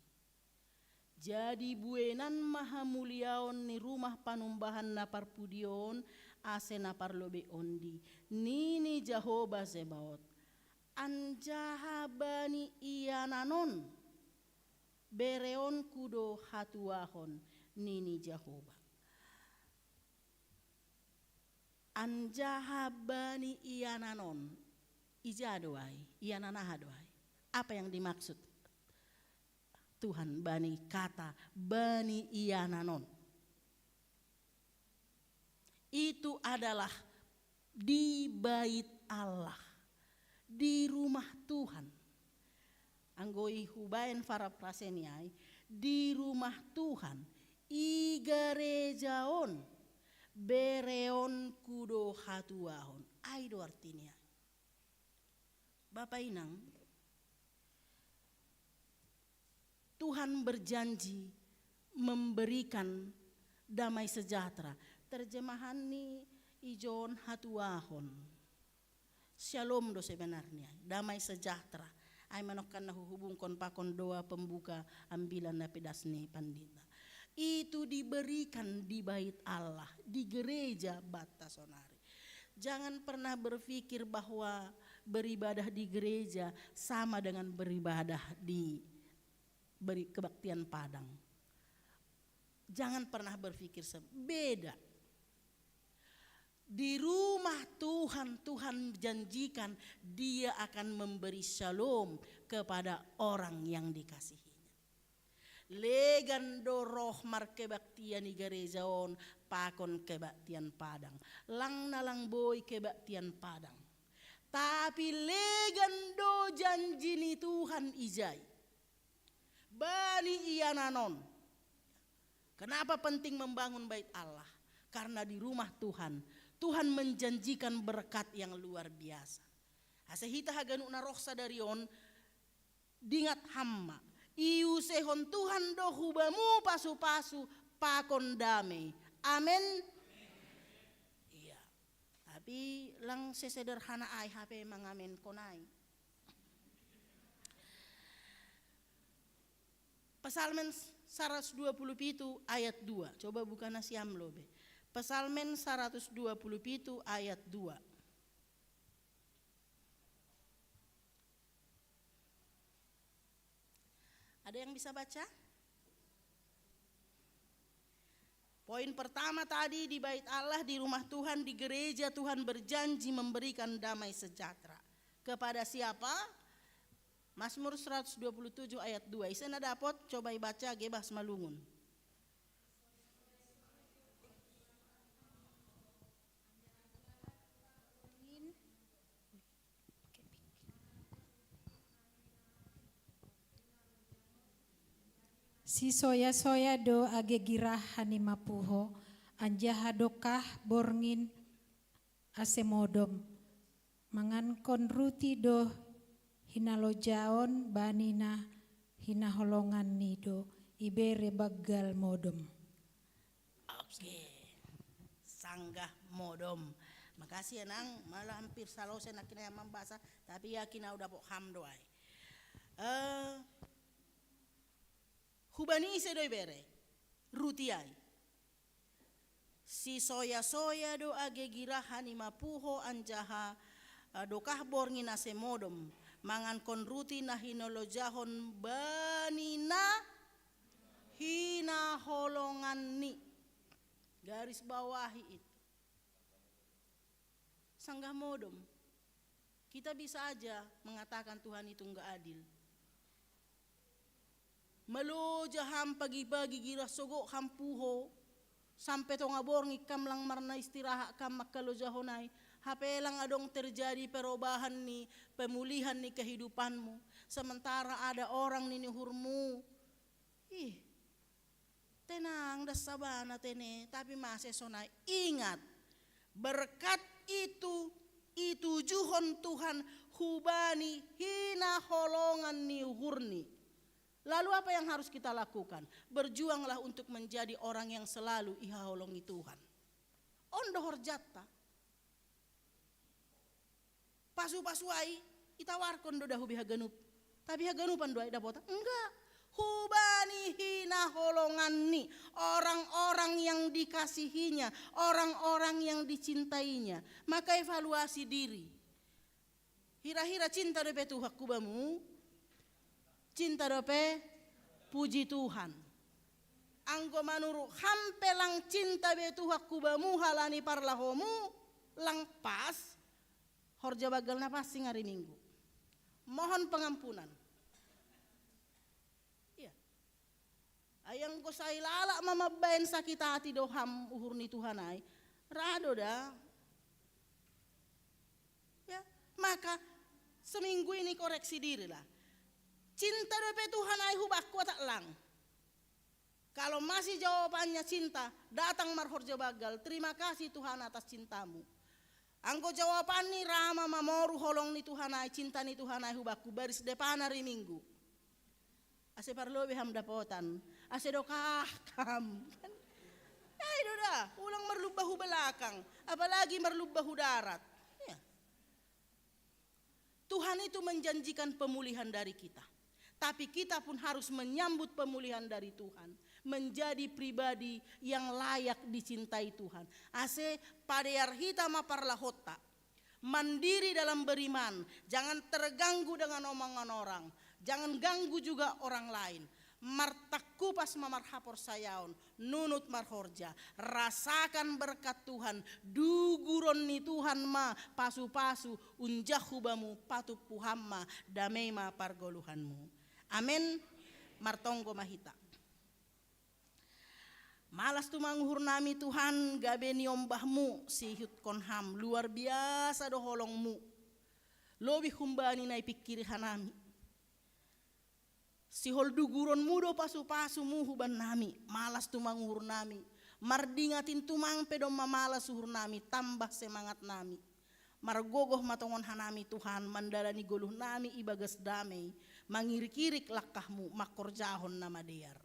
Jadi buenan maha muliaon ni rumah panumbahan na parpudion ase na parlobe ondi. Nini Jehovah Zebaot. Anjaha bani iananon. Bereon kudo hatuahon nini Jehovah. Anjaha bani iananon. Ijadoai, iananahadoai. Apa yang dimaksud Tuhan bani kata bani iananon? Itu adalah di bait Allah, di rumah Tuhan. Anggoi hubaen fara praseniai, di rumah Tuhan, i gerejaon, bereon kudo hatuahon. Aido artinya. Bapak Inang, Tuhan berjanji memberikan damai sejahtera. Terjemahan ni ijon hatuahon. Shalom do sebenarnya, damai sejahtera. Ay manokkan na huhubungkon pakon doa pembuka ambilan na pedas ni pandita. Itu diberikan di bait Allah, di gereja Batasonari. Jangan pernah berpikir bahwa beribadah di gereja sama dengan beribadah di kebaktian Padang. Jangan pernah berpikir beda. Di rumah Tuhan, Tuhan janjikan Dia akan memberi shalom kepada orang yang dikasihinya. Legando rohmar kebaktian di gerejaon pakon kebaktian Padang. Lang nalang boy kebaktian Padang. Tapi legando janji ni Tuhan ijai. Bani iananon. Kenapa penting membangun bait Allah? Karena di rumah Tuhan menjanjikan berkat yang luar biasa. Asehita haganu na rohsa darion dingat hamma. Iu sehon Tuhan do hubamu pasu-pasu pakon damai. Amin. Iya. Tapi lang sesederhana ay HP mangamen konai. Psalmen 127 ayat 2. Coba buka nasiam lobe. Psalmen 127 ayat 2. Ada yang bisa baca? Poin pertama tadi di bait Allah, di rumah Tuhan, di gereja Tuhan berjanji memberikan damai sejahtera. Kepada siapa? Mazmur 127 ayat 2. Isena dapat coba baca gebas malungun. Si soya-soya do age girah hanimapuho, anjaha dokah borngin asemodom. Mangankon ruti do hinalojaon banina hinaholongan nido ibere bagal modom. Oke. Sanggah modom. Makasih ya nang, malah hampir selalu saya nak kena yang membahasa, tapi yakin udah paham doai. Hubani sedoi bere, rutiai. Si soya-soya do age girahani mapuho anjaha dokah borngin asemodom. Mangan kon ruti na hinolojahon banina hina holongan ni. Garis bawahi itu. Sanggah modom. Kita bisa aja mengatakan Tuhan itu enggak adil. Meloja ham pagi-pagi gira sogok hampuho. Sampai tonga borngi kam lang marna istirahat kam makalo jahonai. HP lang adong terjadi perubahan nih, pemulihan nih kehidupanmu. Sementara ada orang nih nuhurmu. Ih, tenang dah sabana tene, tapi masih sonai. Ingat, berkat itu juhon Tuhan hubani hina holongan ni hurni. Lalu apa yang harus kita lakukan? Berjuanglah untuk menjadi orang yang selalu iha holongi Tuhan. Ondo horjata. Pasu-pasu ai itawarkon do dahu biha ganup. Tapi haganupan doa dapota? Enggak. Hubani hina holongan ni, orang-orang yang dikasihinya, orang-orang yang dicintainya. Maka evaluasi diri. Hira-hira cinta dope Tuhan kubamu, cinta dope puji Tuhan. Anggo manuru hampelang cinta be Tuhan kubamu halani parlahomu lang pas horja bagal napas sing hari Minggu. Mohon pengampunan. Ayang ko sa ilala mamabayan sakit hati doham uhur ni Tuhanay, rado dah. Ya, maka seminggu ini koreksi diri lah. Cinta dope Tuhanay hubak kuat lang. Kalau masih jawabannya cinta, datang marhorja bagal. Terima kasih Tuhan atas cintamu. Angko jawaban ni rama mamoru holong ni Tuhanay, cinta ni Tuhanay hubakku baris depan hari Minggu. Ase parlobe ham dapotan, ase dokah kam. Itu dah, ulang merlubahu belakang, apalagi merlubahu darat. Ya. Tuhan itu menjanjikan pemulihan dari kita. Tapi kita pun harus menyambut pemulihan dari Tuhan. Menjadi pribadi yang layak dicintai Tuhan. Ase padear hita maparlahota. Mandiri dalam beriman. Jangan terganggu dengan omongan orang. Jangan ganggu juga orang lain. Martakku pas mamarhapor sayaon. Nunut marhorja. Rasakan berkat Tuhan. Duguron ni Tuhan ma. Pasu-pasu. Unjahubamu patu puhamma. Damai ma pargoluhanmu. Amin. Martonggo mahita. Malas tu manguhur nami Tuhan gabe ni ombahmu sihut konham luar biasa do holongmu. Lobi humbani nai pikiri hanami. Sihol duguron mudo pasu-pasu muhuban nami. Malas tu manguhur nami. Mardingatin tumang pedom mamalas uhur nami. Tambah semangat nami. Margogoh matongon hanami Tuhan. Mandalani goluh nami ibagas damai. Mangirik-irik lakahmu makorjahon nama dear.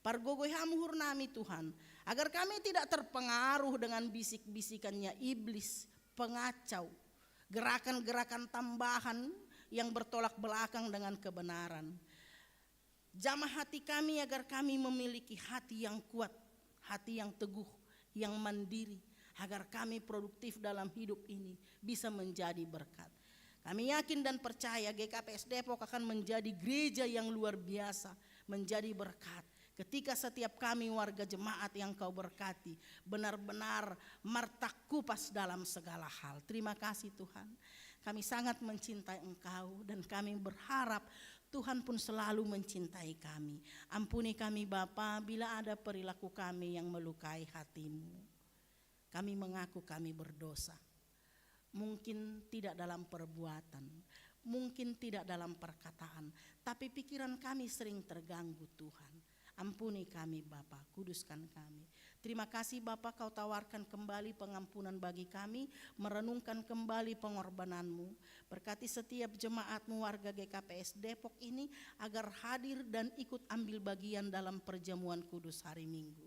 Pargogoy hamuhur nami Tuhan, agar kami tidak terpengaruh dengan bisik-bisikannya iblis, pengacau, gerakan-gerakan tambahan yang bertolak belakang dengan kebenaran. Jamah hati kami agar kami memiliki hati yang kuat, hati yang teguh, yang mandiri, agar kami produktif dalam hidup ini bisa menjadi berkat. Kami yakin dan percaya GKPS Depok akan menjadi gereja yang luar biasa, menjadi berkat. Ketika setiap kami warga jemaat yang kau berkati benar-benar martaku pas dalam segala hal. Terima kasih Tuhan. Kami sangat mencintai Engkau dan kami berharap Tuhan pun selalu mencintai kami. Ampuni kami Bapa bila ada perilaku kami yang melukai hati-Mu. Kami mengaku kami berdosa. Mungkin tidak dalam perbuatan, mungkin tidak dalam perkataan, tapi pikiran kami sering terganggu Tuhan. Ampuni kami Bapa, kuduskan kami. Terima kasih Bapa kau tawarkan kembali pengampunan bagi kami, merenungkan kembali pengorbanan-Mu. Berkati setiap jemaat-Mu warga GKPS Depok ini agar hadir dan ikut ambil bagian dalam perjamuan kudus hari Minggu.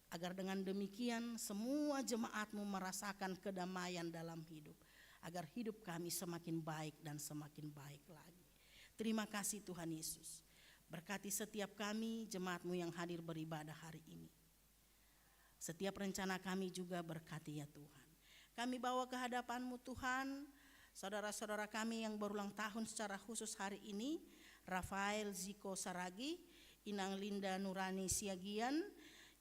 Agar dengan demikian semua jemaat-Mu merasakan kedamaian dalam hidup. Agar hidup kami semakin baik dan semakin baik lagi. Terima kasih Tuhan Yesus. Berkati setiap kami jemaat-Mu yang hadir beribadah hari ini. Setiap rencana kami juga berkati ya Tuhan. Kami bawa ke hadapan-Mu Tuhan, saudara-saudara kami yang berulang tahun secara khusus hari ini, Rafael Ziko Saragi, Inang Linda Nurani Siagian,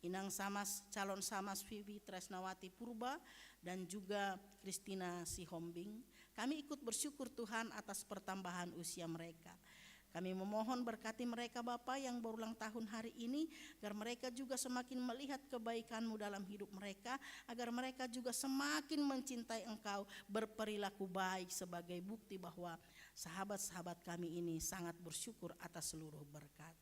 Inang Samas calon Samas Vivi Tresnawati Purba, dan juga Kristina Sihombing. Kami ikut bersyukur Tuhan atas pertambahan usia mereka. Kami memohon berkati mereka Bapa yang berulang tahun hari ini, agar mereka juga semakin melihat kebaikan-Mu dalam hidup mereka, agar mereka juga semakin mencintai Engkau, berperilaku baik, sebagai bukti bahwa sahabat-sahabat kami ini sangat bersyukur atas seluruh berkat.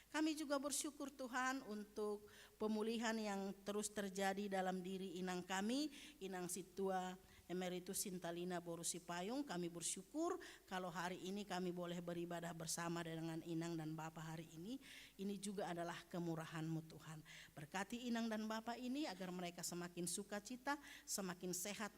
Kami juga bersyukur Tuhan untuk pemulihan yang terus terjadi dalam diri inang kami, Inang Situa Emeritus Sintalina Borusi Payung. Kami bersyukur kalau hari ini kami boleh beribadah bersama dengan Inang dan Bapak hari ini. Ini juga adalah kemurahan-Mu Tuhan. Berkati Inang dan Bapak ini agar mereka semakin sukacita, semakin sehat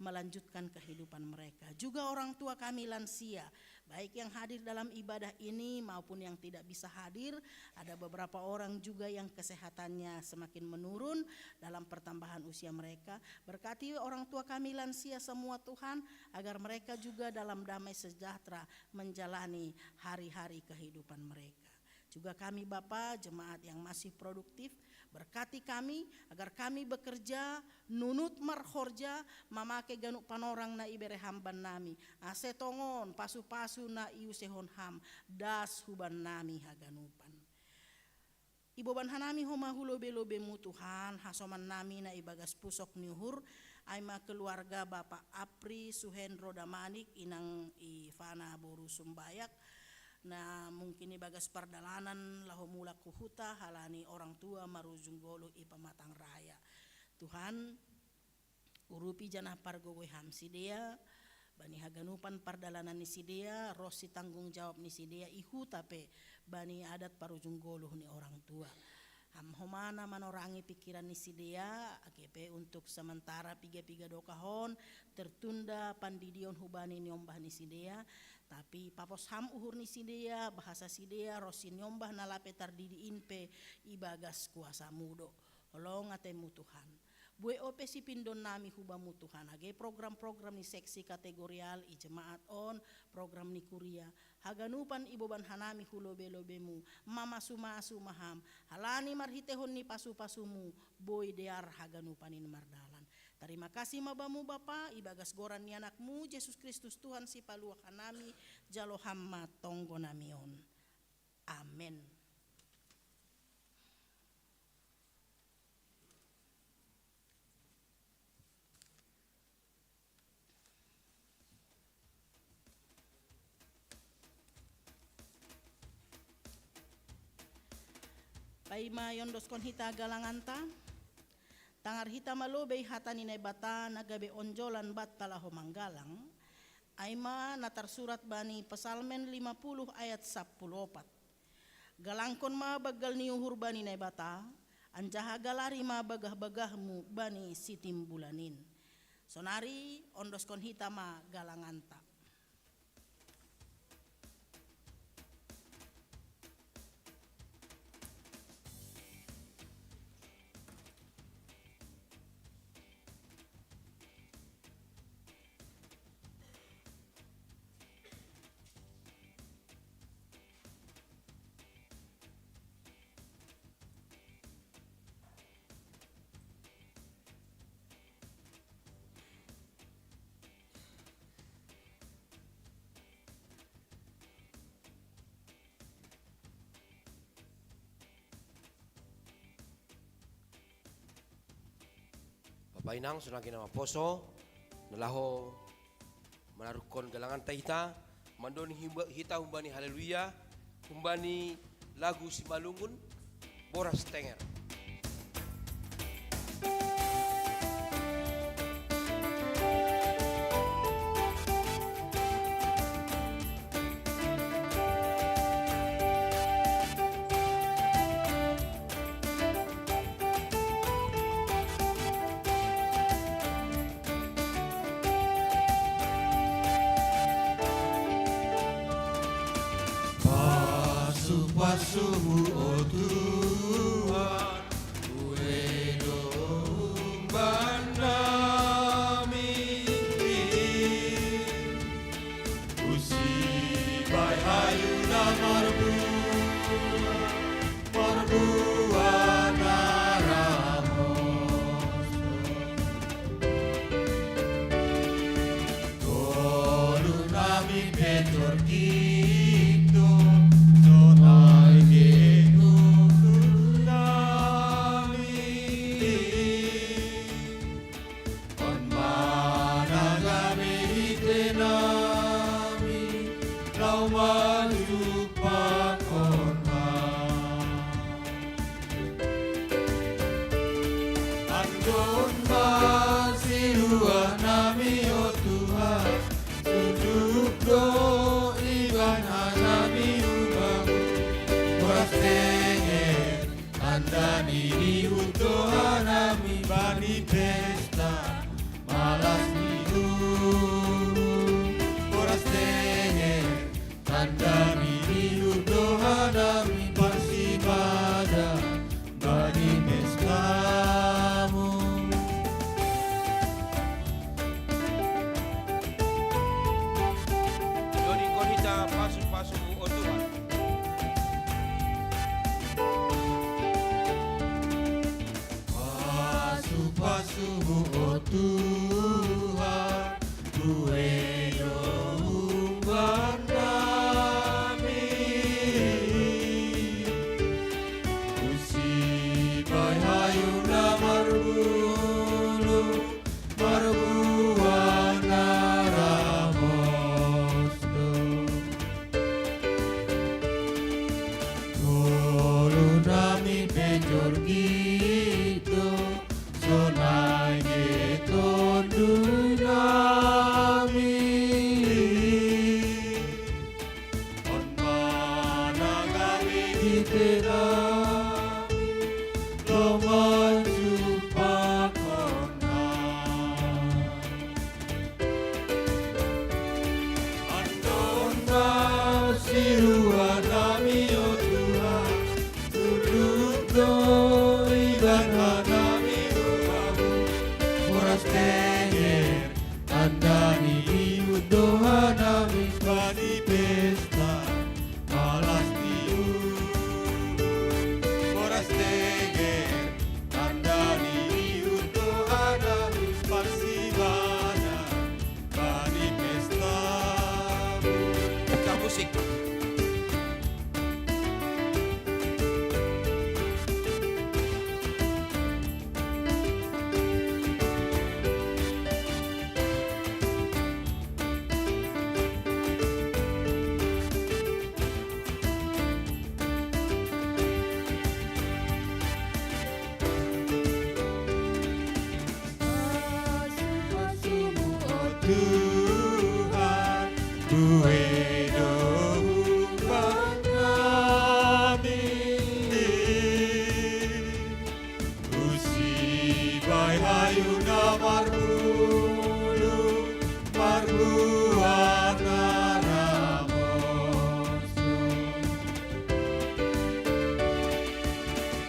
melanjutkan kehidupan mereka. Juga orang tua kami lansia, baik yang hadir dalam ibadah ini maupun yang tidak bisa hadir. Ada beberapa orang juga yang kesehatannya semakin menurun dalam pertambahan usia mereka. Berkati orang tua kami lansia semua Tuhan, agar mereka juga dalam damai sejahtera menjalani hari-hari kehidupan mereka. Juga kami Bapa, jemaat yang masih produktif, berkati kami agar kami bekerja nunut marhorja, mamake ganuk panorang na ibere hamban nami, asetongon pasu-pasu na iu sehon ham, das huban nami haganupan. Iboban hanami homa hulobe-lobe-Mu Tuhan, hasoman nami na ibagas pusok niuhur, aima keluarga Bapak Apri Suhendro Damanik, Inang Ivana Boru Sumbayak, na mungkin ibagas pardalanan lahomula kuhuta halani orang tua marujunggolo ipamatang raya. Tuhan urupi janah pargogoy hamsidea, bani haganupan pardalanan ni sidea, rosi tanggung jawab ni sidea ihu tape bani adat parujunggolo ni orang tua. Homana manorangi pikiran ni sidea, AGP untuk sementara piga-piga dokahon tertunda pandidion hubani nyombah ni sidea, tapi papos ham uhur ni sidea, bahasa sidea rosin nyombah nalape tardidiin pe ibagas kuasa mudo. Holong atemu Tuhan. Bue ope si pindon nami hubamu Tuhan. Age program-program ni seksi kategorial i jemaat on, program ni kuria. Haganupan iboban hanami hulobe-lobemu, mama sumasu maham. Halani marhitehon ni pasu-pasumu, boy dear haganupan in mardalan. Terima kasih mabamu Bapa, ibagas goran ni anakmu, Yesus Kristus Tuhan si paluak hanami, jalo hamma tonggo namion. Amen. Paima yondos kon hita galanganta, tangar hita malobey hatani na bata nagabe onjolan bat talaho manggalang, aima natar surat bani Pesalmen 50 ayat 14. Galangkon ma bagal niuhur bani na bata, anjaha galari ma bagah-bagahmu bani sitim bulanin. Sonari ondos kon hita ma galanganta. Bapak Inang sunaki nama poso nalaho menarukon galangan tahita mandoni hita humbani haleluya humbani lagu Simalungun Boras Tenger. Pasu-pasumu oh Tuhan, uedo umban nami, usibai hayuna marbuan naramos, tolu nami petor kita. maju pakona andon masirua nami o Tuhan sujud do ibana nami ubang boras tenge andani di utoha nami bani pesta malas niu boras tenge andani di utoha nami parsimada bani pestamu Doni konita pasu-pasumu o Tuhan. Pasu-pasumu o Tuhan Tueyo umban kami Usibai hayuna marbulu Marbuan naramosdo Golu nami pejor gitu Sonai gitu dunami On mana kami diterami Lo maju pakona Andon masirua nami o Tuhan Duduk do ibana nami ubahu Boras tenger andani udoha nami bani pesta malas tiu Boras tenger andani udoha nami parsibana bani pesta Kita musik. Pasu-pasumu o Tuhan Buedo umban kami Usibai hayuna marbulu Marbuan naramoso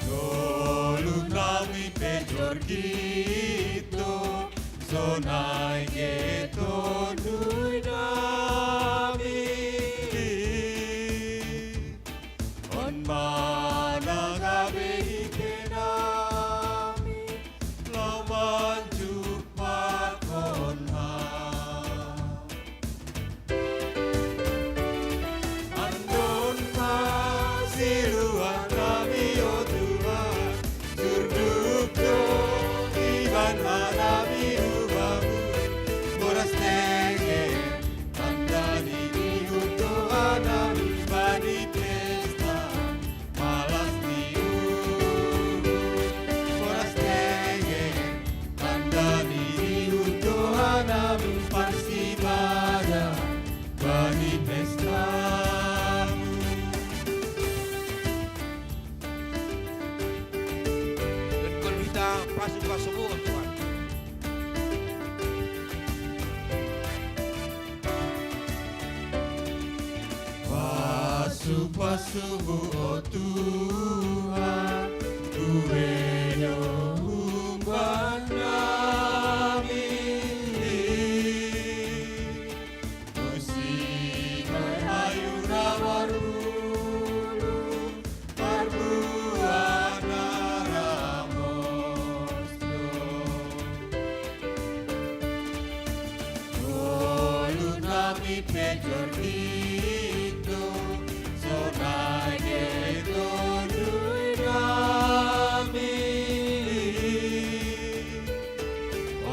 Dolu nami pejor gitu Sonai gitu nui nami On mana kami hikenami Lau maju pakona Andon masirua nami o Tuhan Surduk do ibana nami ubamu Boras tenge andani di utoha nami bani pesta malas tiu Boras tenge andani di utoha nami parsibada bani pestamu Dan konita pasu-pasumu o Tuhan. Pasu-pasumu o Tuhan Tueyo umban kami Usibai hayuna marbulu Marbuan naramosdo Golu nami pejor gitu Sonai gitu nui nami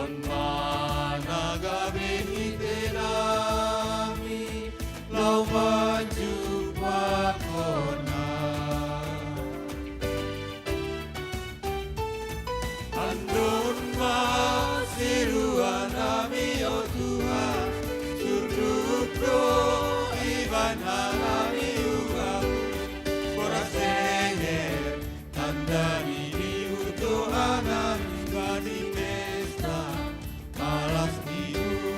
On mana gabe hitenami Lau mai Tuhan halami ugamu Foraseger tandani diu Tuhan bani pesta malas diu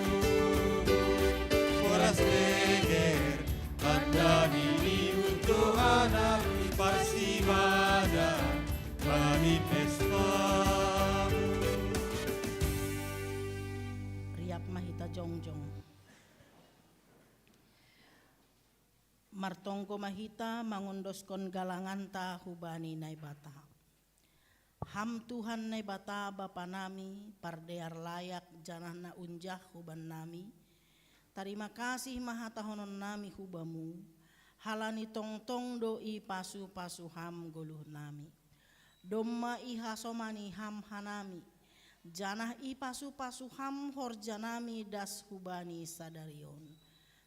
Foraseger tandani diu Tuhan parsimada bani pesta Riak mahita jongjong. Martongko mahita mangundoskon galangan ta hubani naibata. Ham Tuhan naibata Bapa nami pardear layak janah na unjah huban nami. Terima kasih mahatahonon nami hubamu. Halani tongtong doi pasu ham goluh nami. Domma iha somani ham hanami. Janah i pasu ham horjanami das hubani sadarion.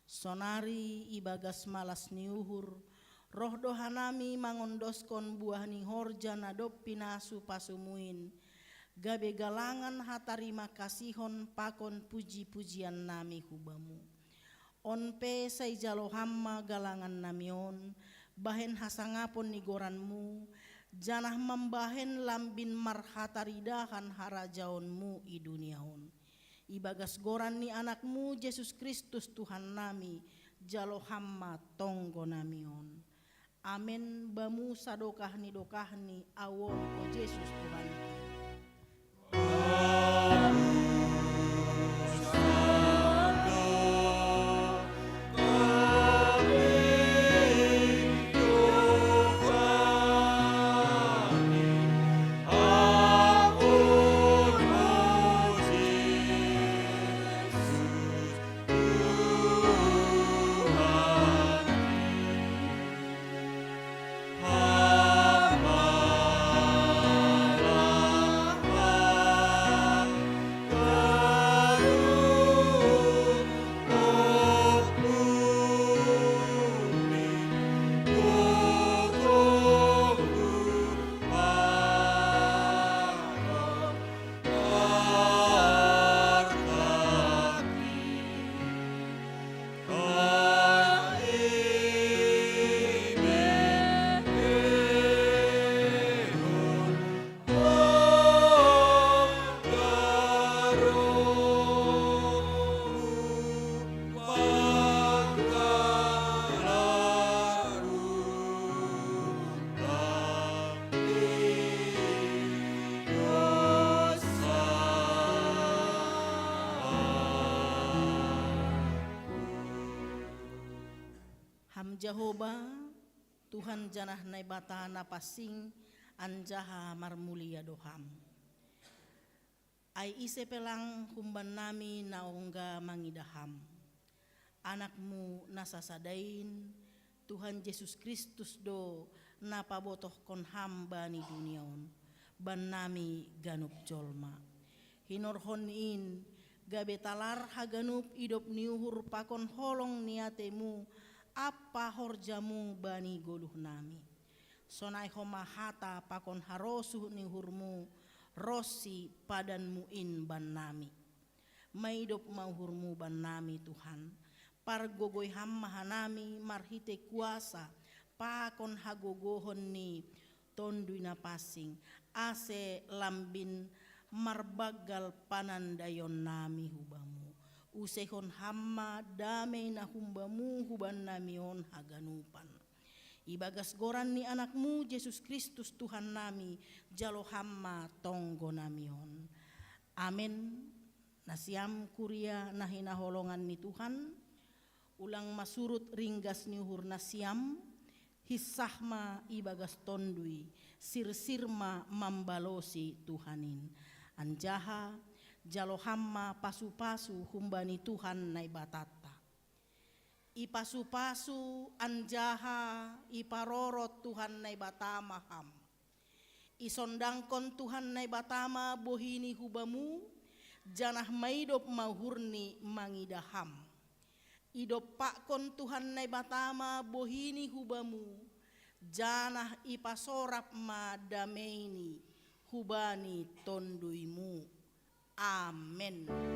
Sonari ibagas malas niuhur, roh dohanami mangondoskon buah ni horjana dop pinasu pasumuin, gabe galangan hatarima kasihon pakon puji-pujian nami hubamu. Onpe say jalo hamma galangan namion, bahen hasangapon ni goranmu, janah membahen lambin marhataridahan harajaonmu i duniaon. Ibagas goran ni anakmu Yesus Kristus Tuhan nami jalo hamma tonggo namion. Amen bamu sadokah ni awon o Yesus Tuhan. Jehovah Tuhan janah naibata napasing anjaha marmulia doham. Ai ise pelang humban nami naongga mangidaham. Anakmu nasasadain Tuhan Yesus Kristus do napabotoh kon hamba ni duniaon. Ban nami ganup jolma. Hinorhon in gabe talar haganup idop niuhur pakon holong niatemu apa horjamu bani goluh nami. Sonai homahata pakon harosuh niuhurmu rosi padanmu in ban nami. Maidop mauhurmu ban nami Tuhan. Pargogoy hammahanami marhite kuasa pakon hagogohon ni tondui napasing ase lambin marbagal panandayon nami hubamu. Usehon hamma damai na humbamu huban namion haganupan. Ibagas goran ni anakmu Yesus Kristus Tuhan nami jalo hamma tonggo namion. Amen. Nasiam kuria nahina holongan ni Tuhan. Ulang masurut ringgas ni uhur nasiam. Hisahma ibagas tondui sirsirma mambalosi Tuhanin. Anjaha jalo hamma pasu-pasu humbani Tuhan naibatata. Ipasu-pasu anjaha iparorot Tuhan naibatama ham. Isondangkon Tuhan naibatama bohini hubamu janah maidop mahurni mangidaham. Idop pakon Tuhan naibatama bohini hubamu janah ipasorap ma dameini hubani tonduimu. Amen. Amen.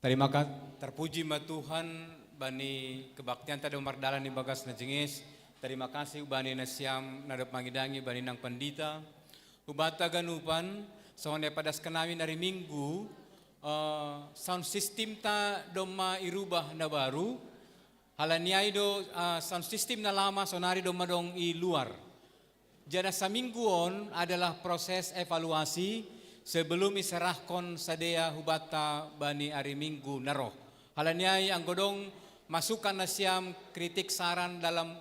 Terima kasih, terpuji ma Tuhan bani kebaktian tadi mardalan di bagas na jengis. Terima kasih bani na siam na mangidangi bani nang pandita. Ubata ganupan soalnya pada sekenami dari minggu sound system ta doma irubah na baru. Halaniay do sound system na lama sonari doma dong i luar. Jadi samingguon adalah proses evaluasi sebelum iserahkon sadea hubata bani ari minggu naroh. Halaniay ang godong masukan na siam kritik saran dalam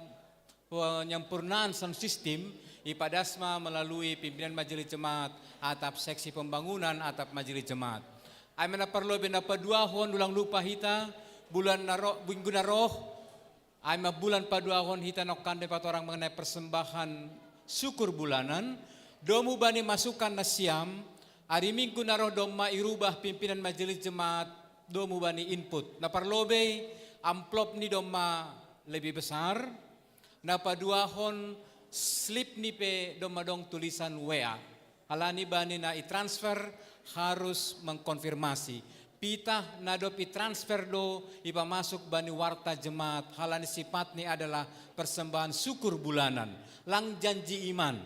penyempurnaan sound system ipadasma melalui pimpinan majelis jemaat atap seksi pembangunan atap majelis jemaat. Ay manaperlo binapaduahon ulang lupa hita bulan naroh minggu naroh ay bulan paduahon hita nokkan dapat orang mengenai persembahan syukur bulanan domu bani masukan na siam hari minggu naroh doma irubah pimpinan majelis jemaat domu bani input naparlobe amplop ni doma lebih besar napaduahon slip ni pe doma dong tulisan WA halani bani na i-transfer harus mengkonfirmasi pitah nadop i-transfer do ipamasuk bani warta jemaat halani sifat ni adalah persembahan syukur bulanan lang janji iman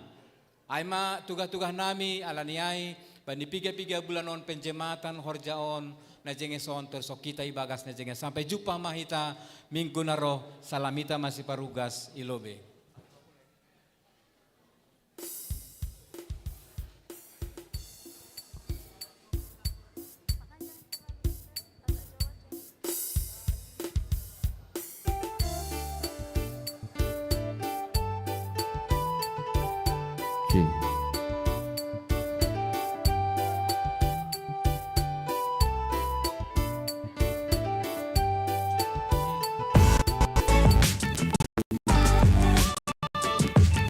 aima tugas-tugas nami alaniai bani piga-piga bulanon penjematan horjaon na jengeson terso kita ibagas na jenges sampai jumpa mahita minggu naroh salamita masih parugas ilobe. Okay.